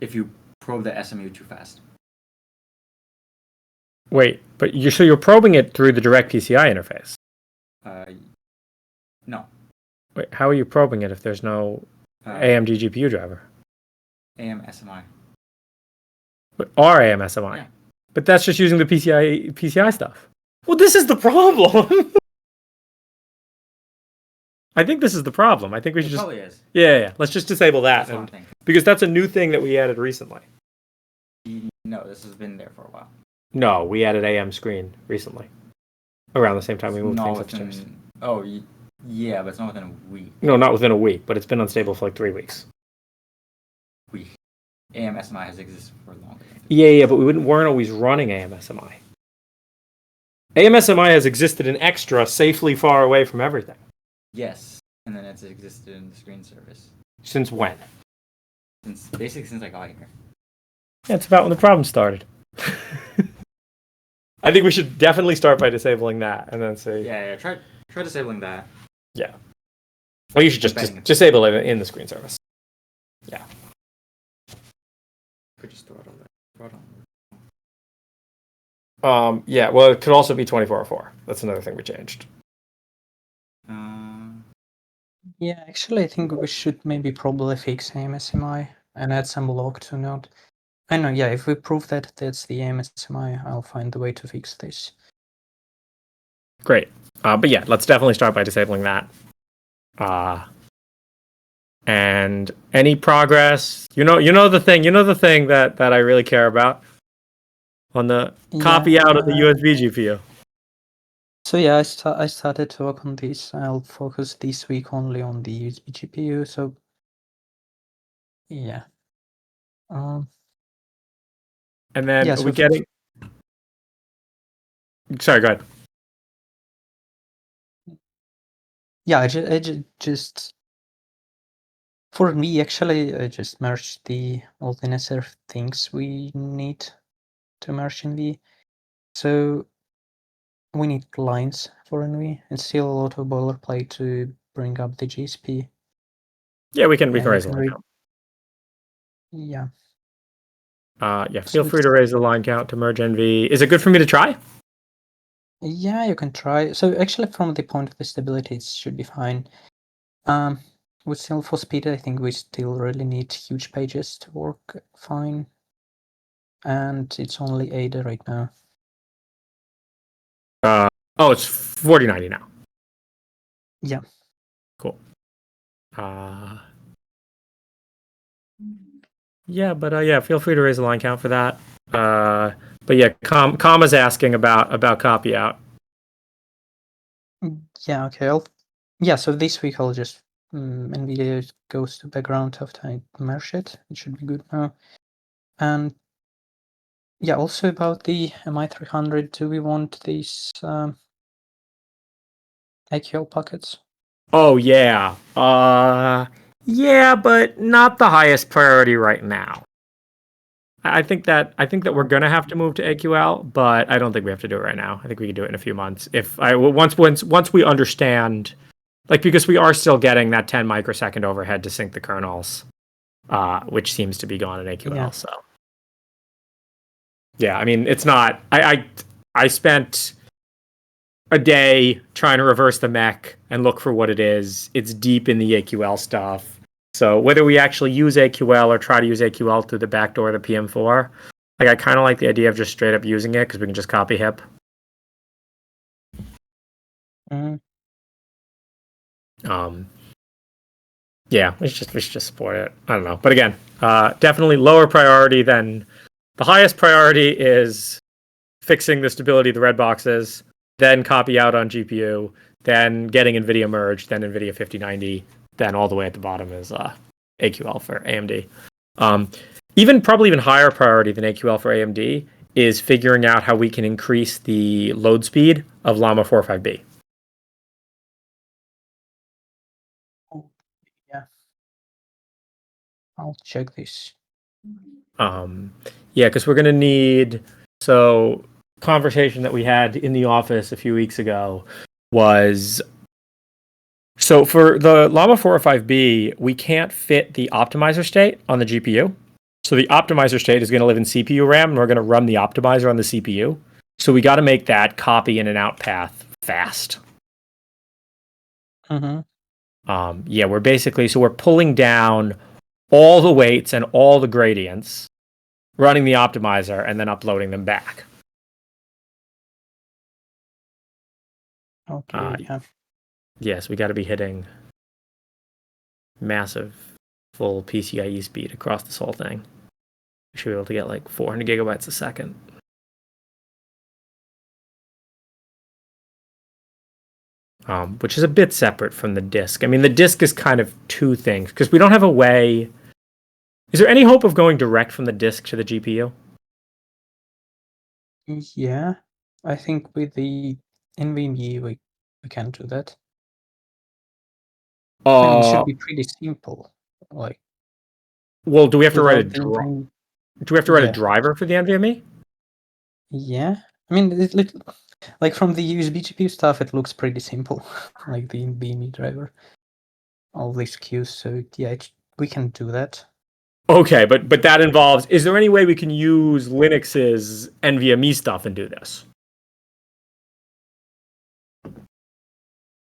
Speaker 5: if you probe the SMU too fast.
Speaker 2: Wait, but you're probing it through the direct PCI interface.
Speaker 5: No.
Speaker 2: Wait, how are you probing it if there's no AMD GPU driver?
Speaker 5: AM SMI.
Speaker 2: But our AM SMI.
Speaker 5: Yeah.
Speaker 2: But that's just using the PCI stuff. Well, this is the problem. I think this is the problem. I think we should
Speaker 5: probably is.
Speaker 2: Yeah. Let's just disable that,
Speaker 5: That's one
Speaker 2: because that's a new thing that we added recently.
Speaker 5: No, this has been there for a while.
Speaker 2: No, we added AM screen recently, around the same time we moved things upstairs.
Speaker 5: Oh, yeah, but it's not within a week.
Speaker 2: No, not within a week, but it's been unstable for like 3 weeks.
Speaker 5: AM SMI has existed for longer.
Speaker 2: Yeah, but we weren't always running AM SMI. AM SMI has existed in extra, safely far away from everything.
Speaker 5: Yes, and then it's existed in the screen service.
Speaker 2: Since when?
Speaker 5: Basically since I got here.
Speaker 2: Yeah, it's about when the problem started. I think we should definitely start by disabling that, and then say...
Speaker 5: Yeah, try disabling that.
Speaker 2: Yeah. Well, you should just disable it in the screen service. Yeah.
Speaker 5: could just throttle it. Throttle.
Speaker 2: Yeah, well, it could also be 2404. That's another thing we changed.
Speaker 4: Yeah, actually, I think we should maybe probably fix AMSMI and add some log to Node. I know, yeah, if we prove that that's the AMSMI, I'll find the way to fix this.
Speaker 2: Great. But yeah, let's definitely start by disabling that. And any progress, you know the thing that I really care about on the copy out of the USB GPU.
Speaker 4: So yeah, I started to work on this. I'll focus this week only on the USB GPU. So yeah.
Speaker 2: And then
Speaker 4: Yeah,
Speaker 2: are
Speaker 4: so
Speaker 2: we getting? Sorry, go ahead.
Speaker 4: Yeah, I just for me actually I just merged all the necessary things we need to merge in V. So we need lines for NV and still a lot of boilerplate to bring up the GSP.
Speaker 2: Yeah, we can
Speaker 4: And
Speaker 2: raise the line count.
Speaker 4: Yeah.
Speaker 2: Yeah,
Speaker 4: So
Speaker 2: feel free to raise the line count to merge NV. Is it good for me to try?
Speaker 4: Yeah, you can try. So actually, from the point of the stability, it should be fine. With still for speed, I think we still really need huge pages to work fine. And it's only Ada right now.
Speaker 2: Oh, it's 4090 now.
Speaker 4: Yeah.
Speaker 2: Cool. Yeah, but yeah, feel free to raise the line count for that. But yeah, comma's asking about copy out.
Speaker 4: Yeah. Okay. Yeah. So this week I'll just NVIDIA goes to background after I merge it. It should be good now. And yeah, also about the MI300, do we want these AQL packets?
Speaker 2: Oh yeah. Yeah, but not the highest priority right now. I think that we're gonna have to move to AQL, but I don't think we have to do it right now. I think we can do it in a few months. Once we understand, like, because we are still getting that 10 microsecond overhead to sync the kernels, which seems to be gone in AQL.
Speaker 4: Yeah.
Speaker 2: So yeah, I mean, it's not. I spent a day trying to reverse the mech and look for what it is. It's deep in the AQL stuff. So whether we actually use AQL or try to use AQL through the back door of the PM4, like, I kind of like the idea of just straight up using it because we can just copy HIP. Yeah, we should just support it. I don't know, but again, definitely lower priority than the highest priority is fixing the stability of the red boxes, then copy out on GPU, then getting NVIDIA merged, then NVIDIA 5090, then all the way at the bottom is AQL for AMD. Probably even higher priority than AQL for AMD is figuring out how we can increase the load speed of Llama 4.5b.
Speaker 4: Yeah. I'll check this.
Speaker 2: Yeah, because we're going to need... So, conversation that we had in the office a few weeks ago was... So for the Llama 405B, we can't fit the optimizer state on the GPU. So the optimizer state is going to live in CPU RAM, and we're going to run the optimizer on the CPU. So we got to make that copy in and out path fast. Yeah, we're pulling down all the weights and all the gradients, running the optimizer, and then uploading them back.
Speaker 4: Okay, yeah.
Speaker 2: Yes, we got to be hitting massive full PCIe speed across this whole thing. We should be able to get like 400 gigabytes a second. Which is a bit separate from the disk. I mean, the disk is kind of two things, because we don't have a way... Is there any hope of going direct from the disk to the GPU?
Speaker 4: Yeah, I think with the NVMe we can do that. I mean, it should be pretty simple. Like,
Speaker 2: well, do we have to write a
Speaker 4: without
Speaker 2: do we have to write a
Speaker 4: Yeah.
Speaker 2: driver for the NVMe?
Speaker 4: Yeah, I mean, like from the USB GPU stuff, it looks pretty simple, like the NVMe driver, all these queues. So yeah, we can do that.
Speaker 2: Okay, but that involves. Is there any way we can use Linux's NVMe stuff and do this?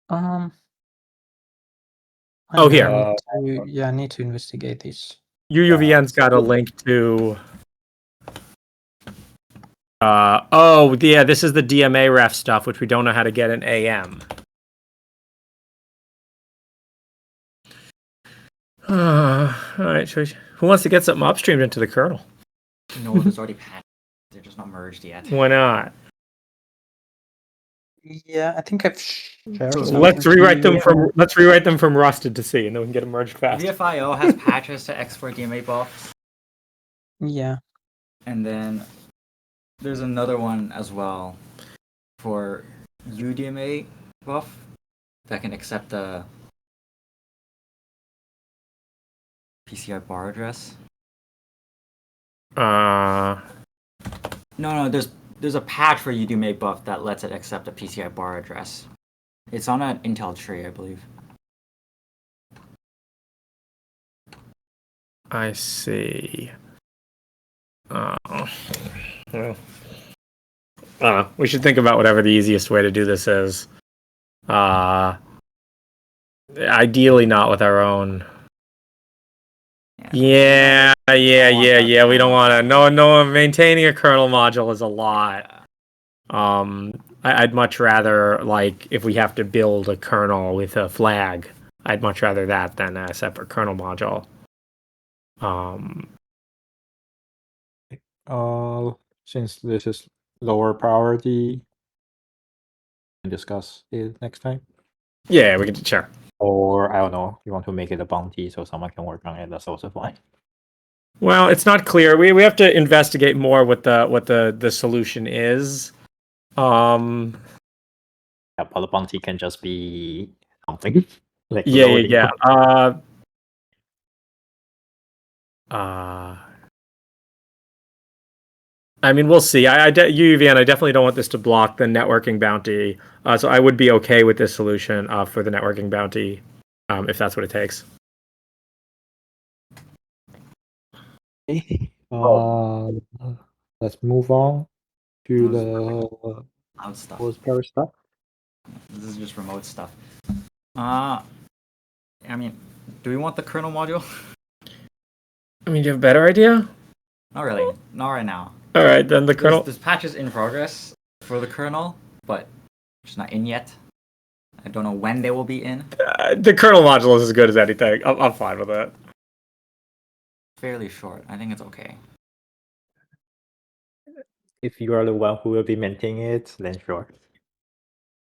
Speaker 4: I
Speaker 2: Oh,
Speaker 4: don't
Speaker 2: here.
Speaker 4: know, I need to investigate this.
Speaker 2: UUVN's got a link to. Yeah, this is the DMA ref stuff, which we don't know how to get in AM. All right, who wants to get something upstreamed into the kernel?
Speaker 5: No, there's already patches. They're just not merged yet.
Speaker 2: Why not?
Speaker 4: Yeah, I think I've shared
Speaker 5: So
Speaker 4: something
Speaker 2: Let's
Speaker 4: to
Speaker 2: rewrite them
Speaker 4: you.
Speaker 2: from rusted to C, and then we can get them merged fast.
Speaker 5: VFIO has patches to export DMA buffs,
Speaker 4: Yeah.
Speaker 5: and then there's another one as well for UDMA buff that can accept the PCI bar address. No, there's a patch for UDMA buff that lets it accept a PCI bar address. It's on an Intel tree, I believe.
Speaker 2: I see. Well, we should think about whatever the easiest way to do this is. Ideally, not with our own. Yeah. We don't want to. No. Maintaining a kernel module is a lot. I'd much rather, like, if we have to build a kernel with a flag, I'd much rather that than a separate kernel module.
Speaker 1: Since this is lower priority, we can discuss it next time.
Speaker 2: Yeah, we can sure.
Speaker 1: Or I don't know, you want to make it a bounty so someone can work on it. That's also fine.
Speaker 2: Well, it's not clear. We have to investigate more what the solution is.
Speaker 1: Yeah, but the bounty can just be something. Like loading.
Speaker 2: Yeah. I mean, we'll see. UUVN, I definitely don't want this to block the networking bounty. So I would be okay with this solution for the networking bounty, if that's what it takes.
Speaker 1: Let's move on to the
Speaker 5: Cloud stuff.
Speaker 1: postcard stuff.
Speaker 5: This is just remote stuff. I mean, do we want the kernel module?
Speaker 2: I mean, do you have a better idea?
Speaker 5: Not really. Not right now.
Speaker 2: All right, then the kernel.
Speaker 5: There's patches in progress for the kernel, but it's not in yet. I don't know when they will be in.
Speaker 2: The kernel module is as good as anything. I'm fine with it.
Speaker 5: Fairly short. I think it's okay.
Speaker 1: If you are the one who will be maintaining it, then sure.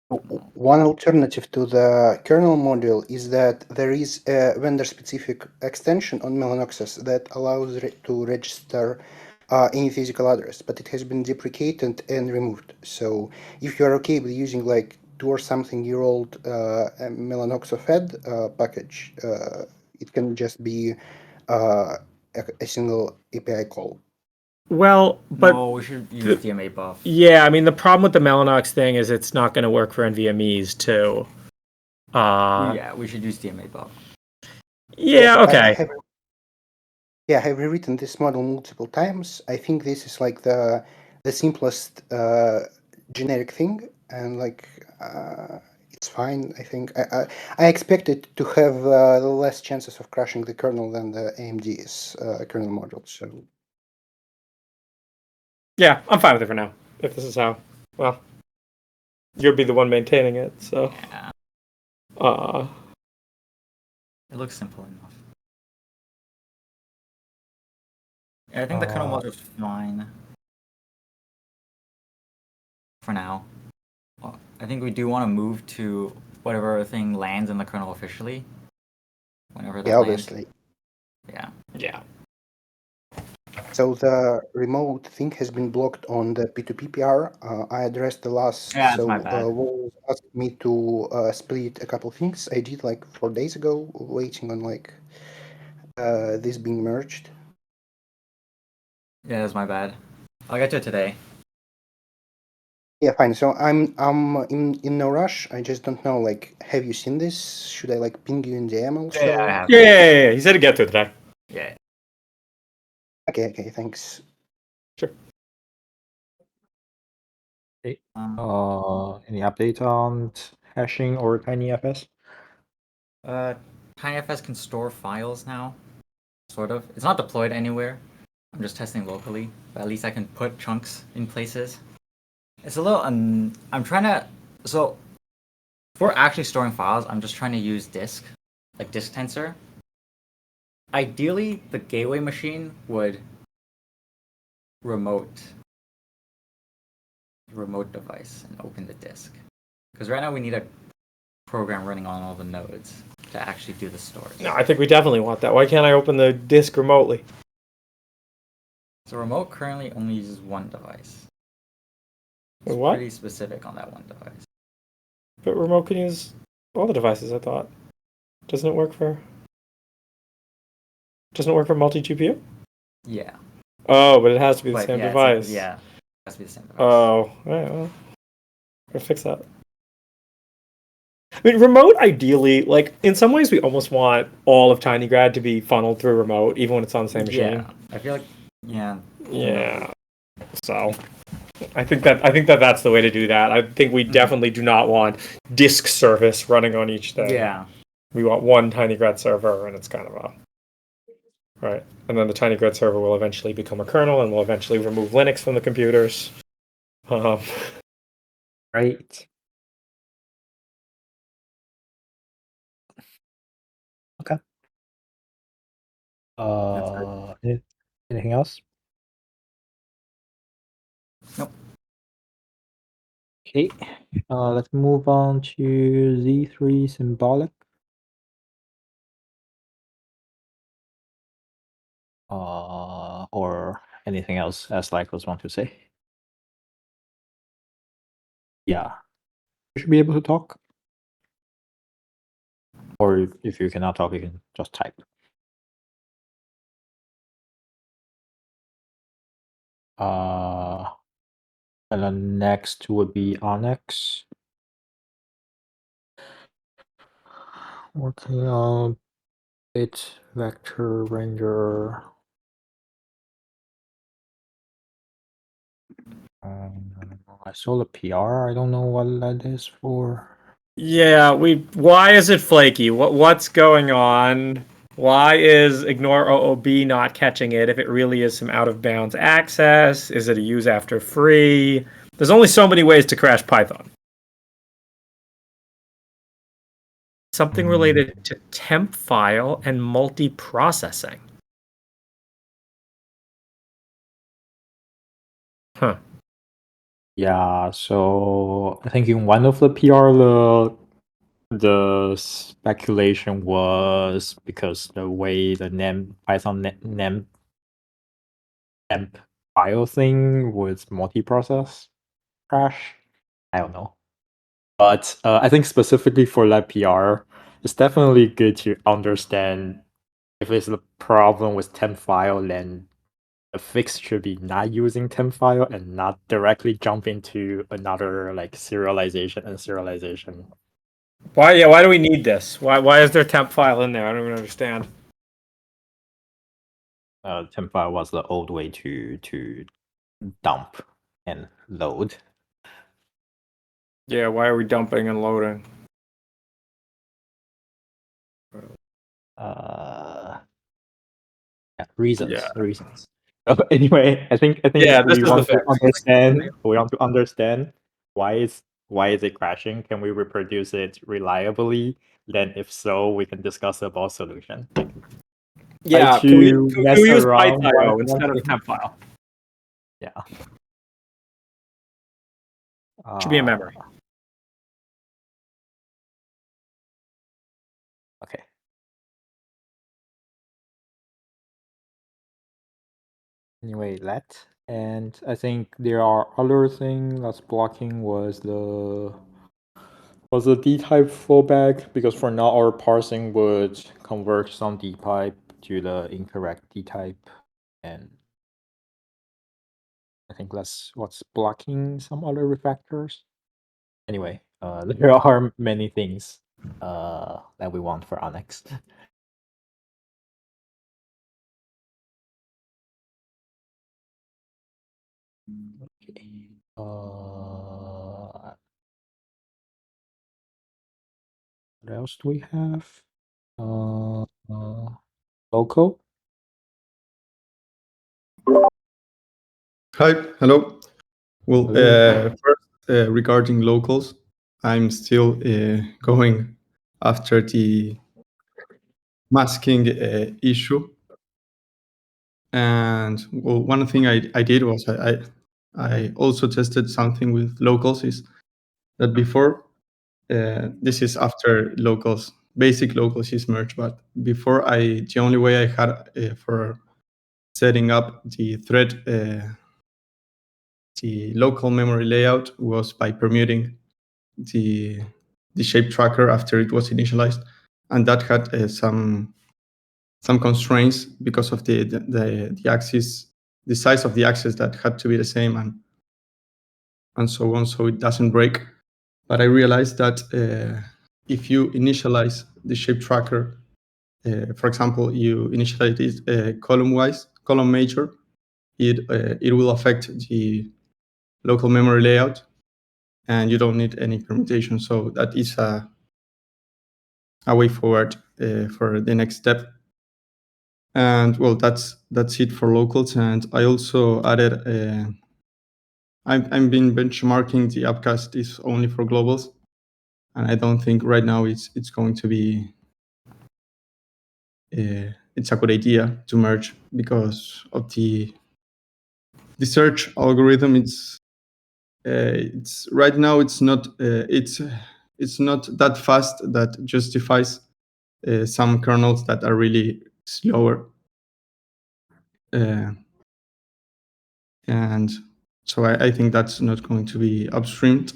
Speaker 6: One alternative to the kernel module is that there is a vendor-specific extension on Mellanoxus that allows to register any physical address, but it has been deprecated and removed. So if you are okay with using like 2 or something year old Mellanox Fed package, it can just be a single API call.
Speaker 2: Well, but
Speaker 5: no, we should use DMA buff.
Speaker 2: yeah, I mean, the problem with the Mellanox thing is it's not going to work for NVMEs too.
Speaker 5: Yeah, we should use DMA buff.
Speaker 2: Yeah, okay.
Speaker 6: I have rewritten this model multiple times. I think this is like the simplest generic thing, and like it's fine. I think I expect it to have less chances of crashing the kernel than the AMD's kernel module. So
Speaker 2: Yeah, I'm fine with it for now. If this is how, well, you'll be the one maintaining it, so.
Speaker 5: Yeah. It looks simple enough. Yeah, I think the kernel module is fine for now. Well, I think we do want to move to whatever thing lands in the kernel officially. Whenever that lands.
Speaker 6: obviously.
Speaker 2: Yeah.
Speaker 6: So the remote thing has been blocked on the P2P PR. I addressed the last.
Speaker 5: Yeah, that's
Speaker 6: so
Speaker 5: my bad.
Speaker 6: Wolf asked me to split a couple things. I did like 4 days ago, waiting on like this being merged.
Speaker 5: Yeah, that's my bad. I'll get to it today.
Speaker 6: Yeah, fine. So I'm in no rush. I just don't know. Like, have you seen this? Should I like ping you in DM also?
Speaker 5: Yeah, I have.
Speaker 2: Yeah. He said to get to it today.
Speaker 5: Yeah.
Speaker 6: Okay, thanks.
Speaker 2: Sure.
Speaker 1: Okay. Any updates on hashing or TinyFS?
Speaker 5: TinyFS can store files now, sort of. It's not deployed anywhere. I'm just testing locally, but at least I can put chunks in places. It's a little I'm trying to so for actually storing files, I'm just trying to use disk, like disk tensor. Ideally, the gateway machine would remote device and open the disk. Because right now we need a program running on all the nodes to actually do the storage.
Speaker 2: No, I think we definitely want that. Why can't I open the disk remotely?
Speaker 5: So remote currently only uses one device. It's
Speaker 2: What?
Speaker 5: pretty specific on that one device.
Speaker 2: But remote can use all the devices, I thought. Doesn't it work for multi GPU?
Speaker 5: Yeah.
Speaker 2: Oh, but it has to be the
Speaker 5: But
Speaker 2: same
Speaker 5: yeah,
Speaker 2: device.
Speaker 5: yeah. It has to be the same device.
Speaker 2: Oh, all right, well, gotta fix that. I mean, remote ideally, like in some ways, we almost want all of TinyGrad to be funneled through remote, even when it's on the same machine.
Speaker 5: Yeah. I feel like
Speaker 2: Yeah. So, I think that that's the way to do that. I think we definitely do not want disk service running on each thing.
Speaker 5: Yeah.
Speaker 2: We want one TinyGrad server, and it's kind of a right. And then the TinyGrad server will eventually become a kernel, and will eventually remove Linux from the computers.
Speaker 1: Right. Okay. Anything else?
Speaker 5: Nope.
Speaker 1: Okay. Let's move on to Z3 symbolic. Or anything else as Lycos want to say? Yeah. You should be able to talk. Or if you cannot talk, you can just type. And then next would be Onyx. Working on bit vector render. I saw the PR. I don't know what that is for.
Speaker 2: Yeah, why is it flaky? What's going on? Why is ignore OOB not catching it if it really is some out of bounds access? Is it a use after free? There's only so many ways to crash Python. Something related to temp file and multi-processing. Huh.
Speaker 1: Yeah, so I think in one of the PR, the speculation was because the way the Python name temp file thing was multi-process crash. I don't know. But I think specifically for that PR, it's definitely good to understand if it's a problem with temp file, then the fix should be not using temp file and not directly jump into another like serialization and serialization.
Speaker 2: Why do we need this? Why is there temp file in there? I don't even understand.
Speaker 1: Temp file was the old way to dump and load.
Speaker 2: Yeah, why are we dumping and loading?
Speaker 1: Reasons.
Speaker 2: Yeah.
Speaker 1: Reasons. Anyway, I think
Speaker 2: Yeah, this
Speaker 1: we
Speaker 2: is the
Speaker 1: want to
Speaker 2: fix.
Speaker 1: understand. We want to understand why is it crashing? Can we reproduce it reliably? Then, if so, we can discuss about solution.
Speaker 2: Yeah,
Speaker 1: to
Speaker 2: can we
Speaker 1: mess
Speaker 2: use
Speaker 1: around
Speaker 2: PyTio
Speaker 1: one
Speaker 2: instead of
Speaker 1: thing.
Speaker 2: temp file?
Speaker 1: Yeah.
Speaker 2: Should be in memory.
Speaker 1: Okay. Anyway, and I think there are other thing that's blocking was the D-type fallback, because for now our parsing would convert some D-type to the incorrect D-type, and I think that's what's blocking some other refactors. Anyway, there are many things that we want for Onyx. What else do we have? Local.
Speaker 7: Hi, hello. Well,
Speaker 1: Hello.
Speaker 7: first, regarding locals, I'm still going after the masking issue. And well, one thing I did was I also tested something with locals. Is that before this is after locals, basic locals is merged, but before the only way I had for setting up the thread, the local memory layout was by permuting the shape tracker after it was initialized, and that had some constraints because of the axis, the size of the axis that had to be the same, and so on, so it doesn't break. But I realized that if you initialize the shape tracker, for example, you initialize it column major, it will affect the local memory layout, and you don't need any permutation. So that is a way forward for the next step. And well, that's it for locals. And I also added, I've been benchmarking the upcast is only for globals, and I don't think right now it's going to be it's a good idea to merge because of the search algorithm. It's right now it's not that fast that justifies some kernels that are really slower. And so I think that's not going to be upstreamed.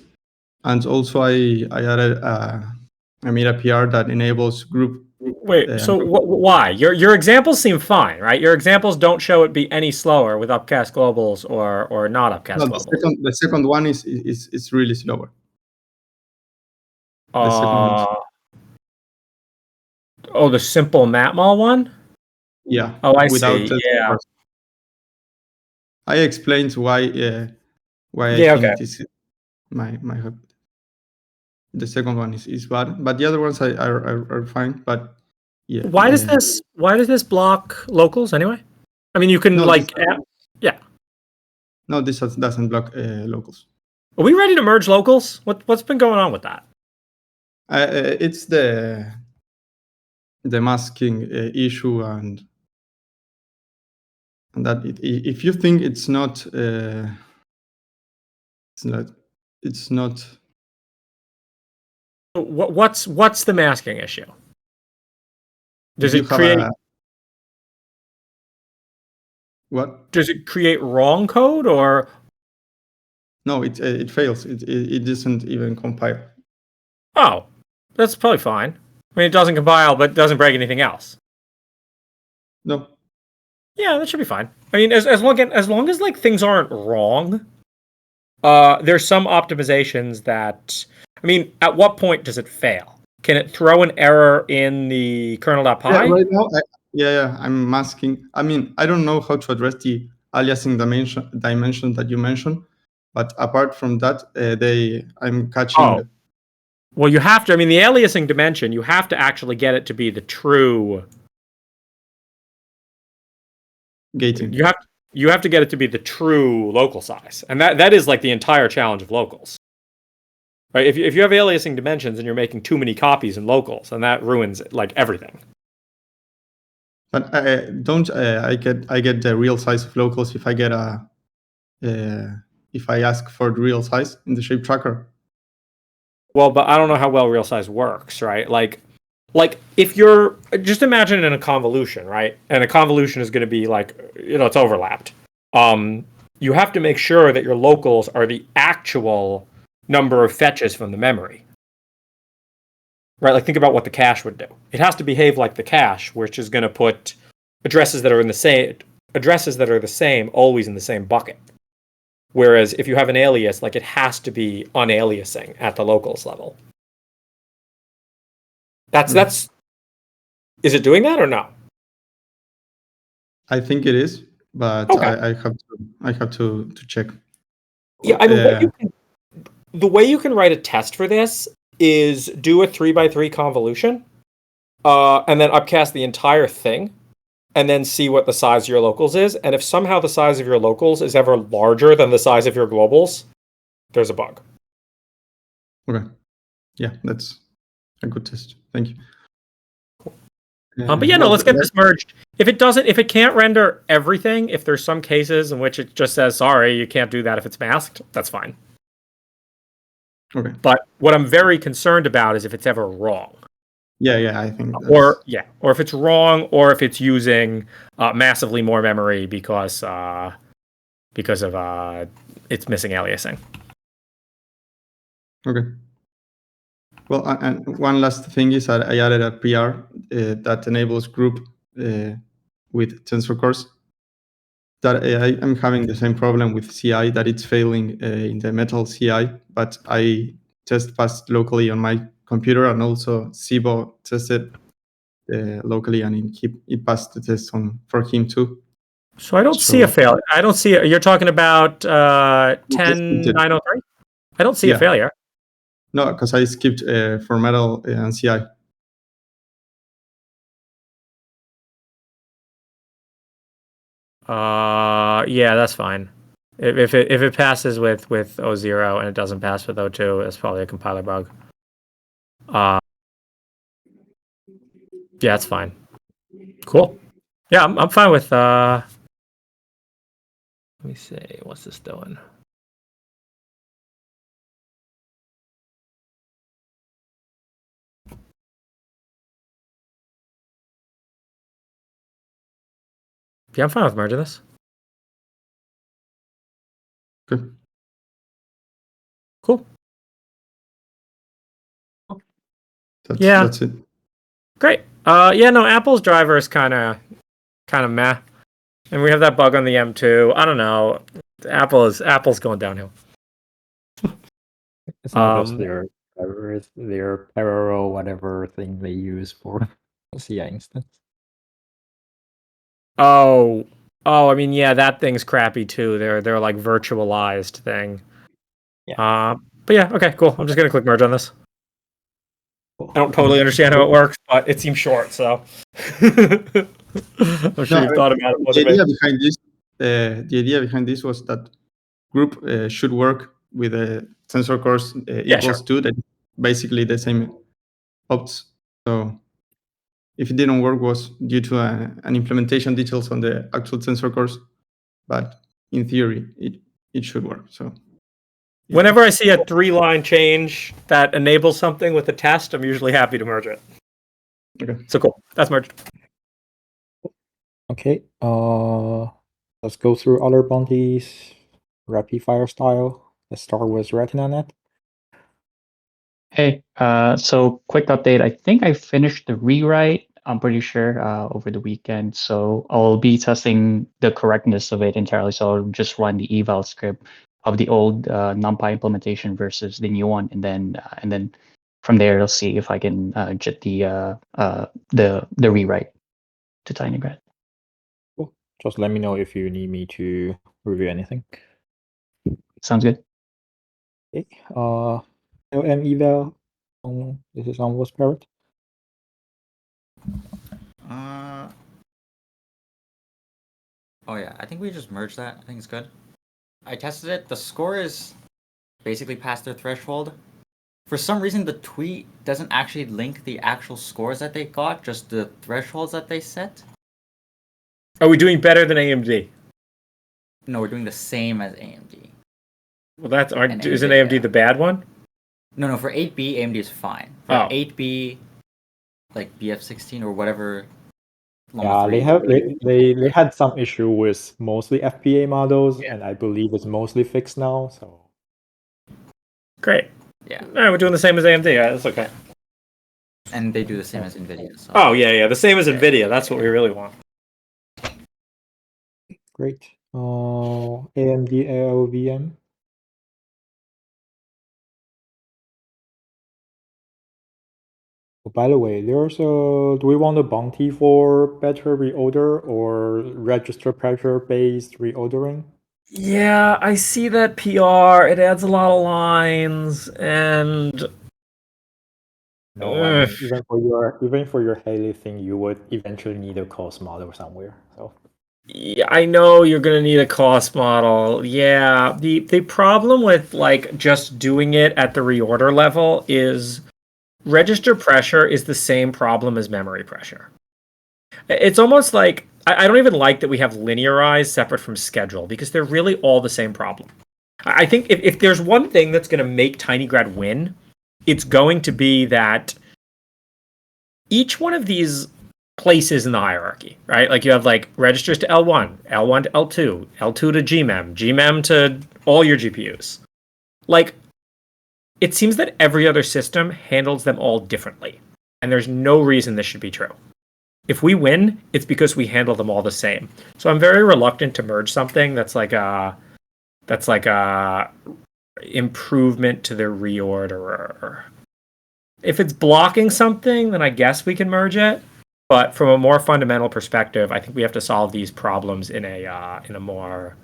Speaker 7: And also I added I made a PR that enables group.
Speaker 2: Wait, so why? Your examples seem fine, right? Your examples don't show it be any slower with upcast globals or not upcast
Speaker 7: No,
Speaker 2: globals.
Speaker 7: the second one is really slower. The second one.
Speaker 2: Oh, the simple matmul one?
Speaker 7: Yeah.
Speaker 2: Oh, I
Speaker 7: without
Speaker 2: see. Yeah.
Speaker 7: I explained why I
Speaker 2: Yeah,
Speaker 7: think
Speaker 2: okay.
Speaker 7: this is my the second one is bad, but the other ones are fine. But yeah.
Speaker 2: Why does this block locals anyway? I mean, you can
Speaker 7: No,
Speaker 2: like
Speaker 7: this, no, this doesn't block locals.
Speaker 2: Are we ready to merge locals? What's been going on with that?
Speaker 7: It's the masking issue, and that if you think it's not
Speaker 2: What's the masking issue? Does
Speaker 7: you
Speaker 2: it create
Speaker 7: what?
Speaker 2: Does it create wrong code or?
Speaker 7: No, it fails. It doesn't even compile.
Speaker 2: Oh, that's probably fine. I mean, it doesn't compile, but doesn't break anything else.
Speaker 7: No.
Speaker 2: Yeah, that should be fine. I mean, as long as like things aren't wrong, there's some optimizations that. I mean, at what point does it fail? Can it throw an error in the kernel.py?
Speaker 7: Yeah, right now, I'm masking. I mean, I don't know how to address the aliasing dimension that you mentioned, but apart from that, I'm catching.
Speaker 2: Oh. Well, you have to. I mean, the aliasing dimension, you have to actually get it to be the true
Speaker 7: gating.
Speaker 2: You have to get it to be the true local size, and that is like the entire challenge of locals. Right? If you have aliasing dimensions and you're making too many copies in locals, and that ruins like everything.
Speaker 7: But I get the real size of locals if I get if I ask for the real size in the shape tracker.
Speaker 2: Well, but I don't know how well real size works, right? Like if you're just imagine in a convolution, right? And a convolution is going to be like, it's overlapped. You have to make sure that your locals are the actual number of fetches from the memory. Right? Like think about what the cache would do. It has to behave like the cache, which is going to put addresses that are the same always in the same bucket. Whereas if you have an alias, like it has to be unaliasing at the locals level. That's is it doing that or no?
Speaker 7: I think it is. but
Speaker 2: Okay.
Speaker 7: I have to check.
Speaker 2: Yeah, I mean, the way you can write a test for this is do a 3x3 convolution, and then upcast the entire thing, and then see what the size of your locals is. And if somehow the size of your locals is ever larger than the size of your globals, there's a bug.
Speaker 7: Okay. Yeah, that's a good test. Thank you.
Speaker 2: But yeah, no, let's get this merged. If it can't render everything, if there's some cases in which it just says, sorry, you can't do that if it's masked, that's fine.
Speaker 7: Okay.
Speaker 2: But what I'm very concerned about is if it's ever wrong.
Speaker 7: Yeah, I think that's...
Speaker 2: Or if it's wrong, or if it's using massively more memory because of it's missing aliasing.
Speaker 7: Okay. Well, and one last thing is that I added a PR that enables group with tensor cores. That I'm having the same problem with CI, that it's failing in the Metal CI, but I test passed locally on my computer, and also Sibo tested locally, and it passed the test for him too.
Speaker 2: So I don't see a failure. I don't see it. You're talking about 10.903? I don't see a failure.
Speaker 7: No, because I skipped for Metal and CI.
Speaker 2: Yeah, that's fine. If it passes with O0 and it doesn't pass with O2, it's probably a compiler bug. Yeah, it's fine. Cool. Yeah, I'm fine with. Let me see. What's this doing? Yeah, I'm fine with merging this.
Speaker 7: Good.
Speaker 2: Cool.
Speaker 7: That's it.
Speaker 2: Great. Yeah, no, Apple's driver is kind of meh, and we have that bug on the M2. I don't know. Apple's going downhill.
Speaker 1: It's not just their driver, it's their parallel whatever thing they use for CI instance.
Speaker 2: Oh, I mean, yeah, that thing's crappy too. They're like virtualized thing.
Speaker 1: Yeah.
Speaker 2: But yeah, okay, cool. I'm just gonna click merge on this.
Speaker 1: Cool.
Speaker 2: I don't totally understand how it works, but it seems short, so I'm sure you've thought about it more than me.
Speaker 7: The idea behind this was that group should work with tensor cores equals 2. That basically the same opts. So if it didn't work, was due to an implementation details on the actual tensor cores, but in theory it should work. So
Speaker 2: whenever I see a 3-line change that enables something with a test, I'm usually happy to merge it.
Speaker 7: Okay.
Speaker 2: So cool. That's merged.
Speaker 1: Okay. Let's go through other bounties, rapid fire style. Let's start with RetinaNet.
Speaker 8: Hey, so quick update. I think I finished the rewrite, I'm pretty sure, over the weekend. So I'll be testing the correctness of it entirely. So I'll just run the eval script of the old NumPy implementation versus the new one, and then from there I'll see if I can get the rewrite to Tinygrad.
Speaker 1: Cool. Just let me know if you need me to review anything.
Speaker 8: Sounds good.
Speaker 1: Okay. LM eval. This is on was Parrot.
Speaker 5: Oh yeah, I think we just merged that. I think it's good. I tested it. The score is basically past their threshold. For some reason, the tweet doesn't actually link the actual scores that they got, just the thresholds that they set.
Speaker 2: Are we doing better than AMD?
Speaker 5: No, we're doing the same as AMD.
Speaker 2: Well, isn't AMD the bad one?
Speaker 5: No, for 8B, AMD is fine. For 8B, like BF16 or whatever.
Speaker 1: Yeah, they had some issue with mostly FPA models, and I believe it's mostly fixed now. So
Speaker 2: great.
Speaker 5: Yeah.
Speaker 2: All right, we're doing the same as AMD. That's okay.
Speaker 5: And they do the same as NVIDIA. So.
Speaker 2: Oh yeah, the same as NVIDIA. That's what we really want.
Speaker 1: Great. AMD ALVM. By the way, there's a. Do we want a bounty for better reorder or register pressure based reordering?
Speaker 2: Yeah, I see that PR. It adds a lot of lines, and
Speaker 1: No, I mean even for your Haley thing, you would eventually need a cost model somewhere. So
Speaker 2: yeah, I know you're gonna need a cost model. Yeah, the problem with like just doing it at the reorder level is register pressure is the same problem as memory pressure. It's almost like I don't even like that we have linearized separate from schedule because they're really all the same problem. I think if there's one thing that's going to make Tinygrad win, it's going to be that each one of these places in the hierarchy, right? Like you have like registers to L1, L1 to L2, L2 to GMEM, GMEM to all your GPUs. Like it seems that every other system handles them all differently. And there's no reason this should be true. If we win, it's because we handle them all the same. So I'm very reluctant to merge something that's like a improvement to the reorderer. If it's blocking something, then I guess we can merge it. But from a more fundamental perspective, I think we have to solve these problems in a more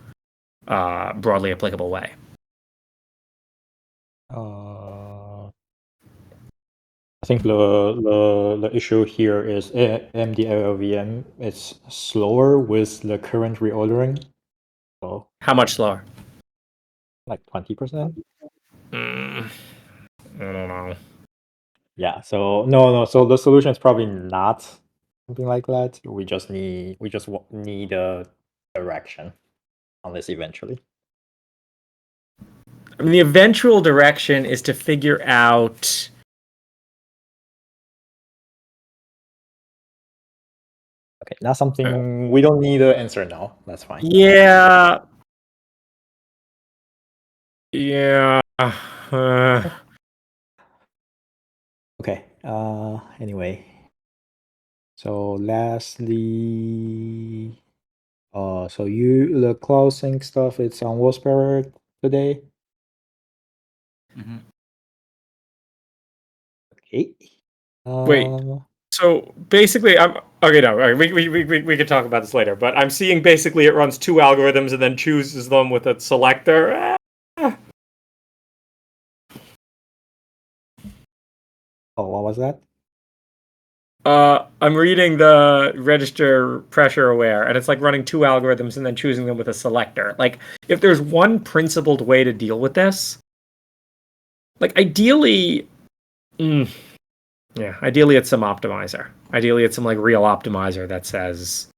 Speaker 2: broadly applicable way.
Speaker 1: I think the issue here is AMD LLVM is slower with the current reordering. So
Speaker 2: How much slower?
Speaker 1: like 20%.
Speaker 2: I don't know.
Speaker 1: Yeah. So no. So the solution is probably not something like that. We just need a direction on this eventually.
Speaker 2: I mean, the eventual direction is to figure out.
Speaker 1: Okay, not something we don't need an answer now. That's fine.
Speaker 2: Yeah. Yeah.
Speaker 1: Okay. Anyway. So lastly, so the cloud sync stuff, it's on Whisperer today.
Speaker 5: Mm-hmm.
Speaker 1: Okay.
Speaker 2: Wait. So basically, I'm okay. No, all right, we could talk about this later. But I'm seeing basically it runs two algorithms and then chooses them with a selector.
Speaker 1: Oh, what was that?
Speaker 2: I'm reading the register pressure aware, and it's like running two algorithms and then choosing them with a selector. Like, if there's one principled way to deal with this, like ideally, ideally it's some optimizer. Ideally, it's some like real optimizer that says,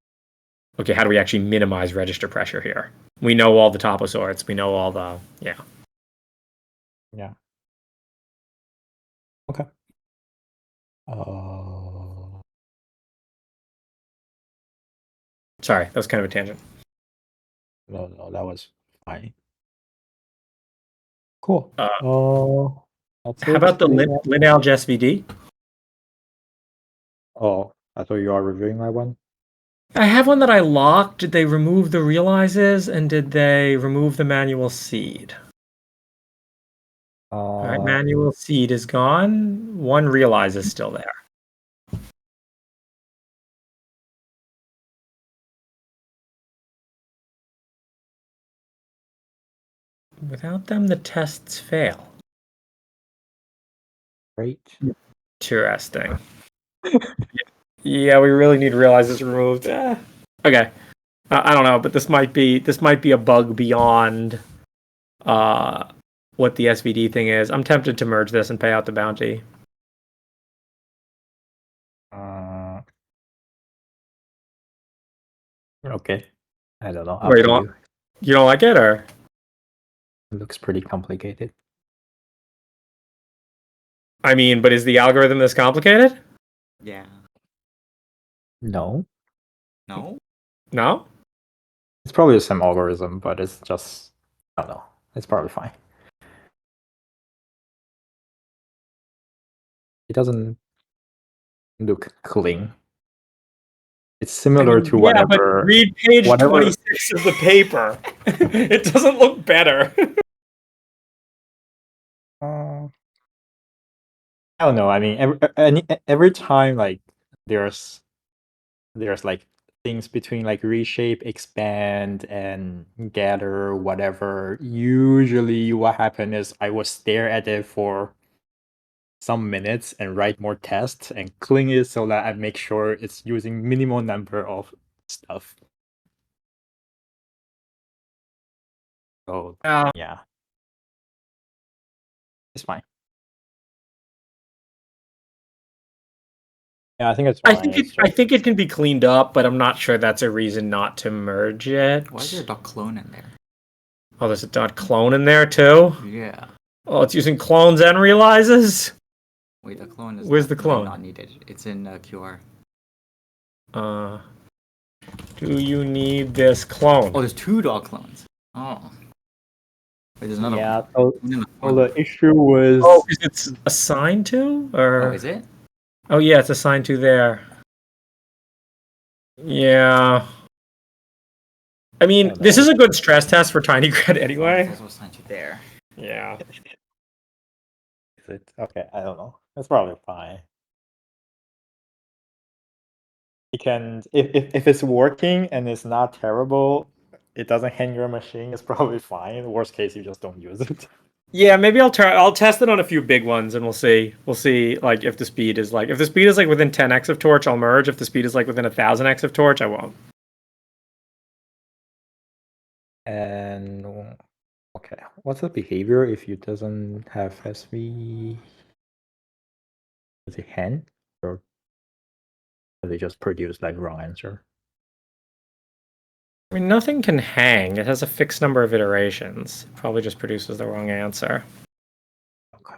Speaker 2: okay, how do we actually minimize register pressure here? We know all the topo sorts. We know all the
Speaker 1: Yeah. Okay.
Speaker 2: Sorry, that was kind of a tangent.
Speaker 1: No, that was fine. Cool. That's
Speaker 2: How
Speaker 1: it.
Speaker 2: about the Linalg SVD?
Speaker 1: Oh, I thought you are reviewing my one.
Speaker 2: I have one that I locked. Did they remove the realizes and did they remove the manual seed? All right, manual seed is gone. One realize is still there. Without them, the tests fail.
Speaker 1: Great.
Speaker 2: Interesting. Yeah, we really need realizes removed. Okay. I don't know, but this might be a bug beyond what the SVD thing is. I'm tempted to merge this and pay out the bounty.
Speaker 1: Okay. I don't know. Up
Speaker 2: Wait,
Speaker 1: to you.
Speaker 2: you don't like it, or?
Speaker 1: It looks pretty complicated.
Speaker 2: I mean, but is the algorithm this complicated?
Speaker 5: Yeah.
Speaker 1: No.
Speaker 5: No?
Speaker 2: No?
Speaker 1: It's probably the same algorithm, but it's just, I don't know. It's probably fine. It doesn't look clean. It's similar to whatever.
Speaker 2: Yeah, but read page 26 of the paper. It doesn't look better.
Speaker 1: I don't know. I mean, every time like there's like things between like reshape, expand, and gather, whatever. Usually, what happened is I will stare at it for some minutes and write more tests and clean it so that I make sure it's using minimal number of stuff. So yeah, it's fine. Yeah, I think it's fine.
Speaker 2: I think it can be cleaned up, but I'm not sure that's a reason not to merge it.
Speaker 5: Why is there a .clone in there?
Speaker 2: Oh, there's a .clone in there too?
Speaker 5: Yeah.
Speaker 2: Oh, it's using clones and realizes?
Speaker 5: Wait, the clone is
Speaker 2: Where's the clone?
Speaker 5: not needed. It's in QR.
Speaker 2: Do you need this clone?
Speaker 5: Oh, there's two .clones. Oh. Wait, there's another
Speaker 1: Yeah,
Speaker 5: one.
Speaker 1: so the issue was...
Speaker 2: Oh, is it assigned to? Or...
Speaker 5: Oh, is it?
Speaker 2: Oh, yeah, it's assigned to there. Yeah. I mean, this is a good stress test for Tinycred anyway.
Speaker 5: It's also assigned to there.
Speaker 2: Yeah.
Speaker 1: Is it? Okay, I don't know. That's probably fine. You can, if it's working and it's not terrible, it doesn't hang your machine, it's probably fine. Worst case, you just don't use it.
Speaker 2: Yeah, maybe I'll test it on a few big ones and we'll see. We'll see like if the speed is like within 10x of torch, I'll merge. If the speed is like within 1000x of torch, I won't.
Speaker 1: And okay, what's the behavior if you doesn't have SV? Does it hang or do they just produce like wrong answer?
Speaker 2: I mean, nothing can hang. It has a fixed number of iterations. It probably just produces the wrong answer.
Speaker 1: Okay.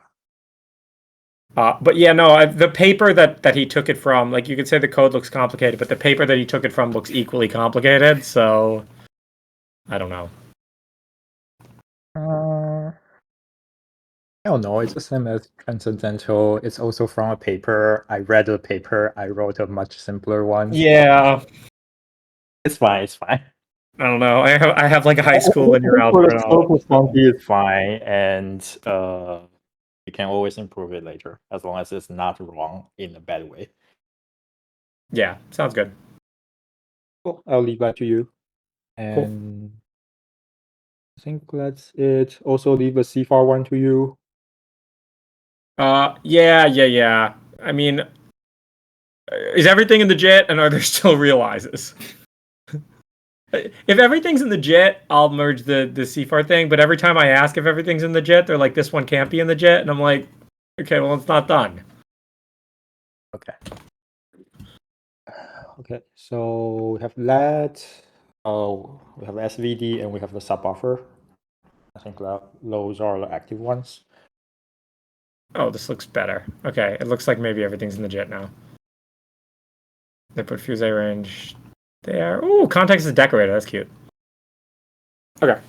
Speaker 2: But yeah, no, the paper that he took it from, like you could say the code looks complicated, but the paper that he took it from looks equally complicated. So I don't know.
Speaker 1: I don't know. It's the same as Transcendental. It's also from a paper. I read the paper. I wrote a much simpler one.
Speaker 2: Yeah,
Speaker 1: It's fine. It's fine.
Speaker 2: I don't know. I have like a high school linear algebra knowledge.
Speaker 1: Funky is fine, and you can always improve it later as long as it's not wrong in a bad way.
Speaker 2: Yeah, sounds good.
Speaker 1: Cool. I'll leave that to you. And I think that's it. Also leave a CFAR one to you.
Speaker 2: Yeah. I mean, is everything in the JIT and are there still realizes? If everything's in the JIT, I'll merge the CFAR thing, but every time I ask if everything's in the JIT, they're like, this one can't be in the JIT, and I'm like, okay, well, it's not done.
Speaker 1: Okay. Okay, so we have that. Oh, we have SVD and we have the subbuffer. I think those are the active ones.
Speaker 2: Oh, this looks better. Okay, it looks like maybe everything's in the JIT now. They put fuse A range there. Ooh, context is decorated. That's cute. Okay.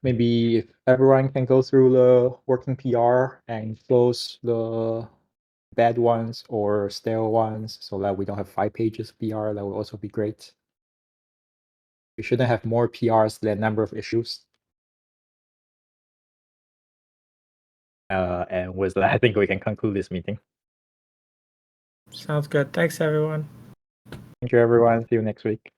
Speaker 1: Maybe if everyone can go through the working PR and close the bad ones or stale ones so that we don't have 5 pages of PR, that would also be great. We shouldn't have more PRs than number of issues. And with that, I think we can conclude this meeting.
Speaker 2: Sounds good. Thanks, everyone.
Speaker 1: Thank you, everyone. See you next week.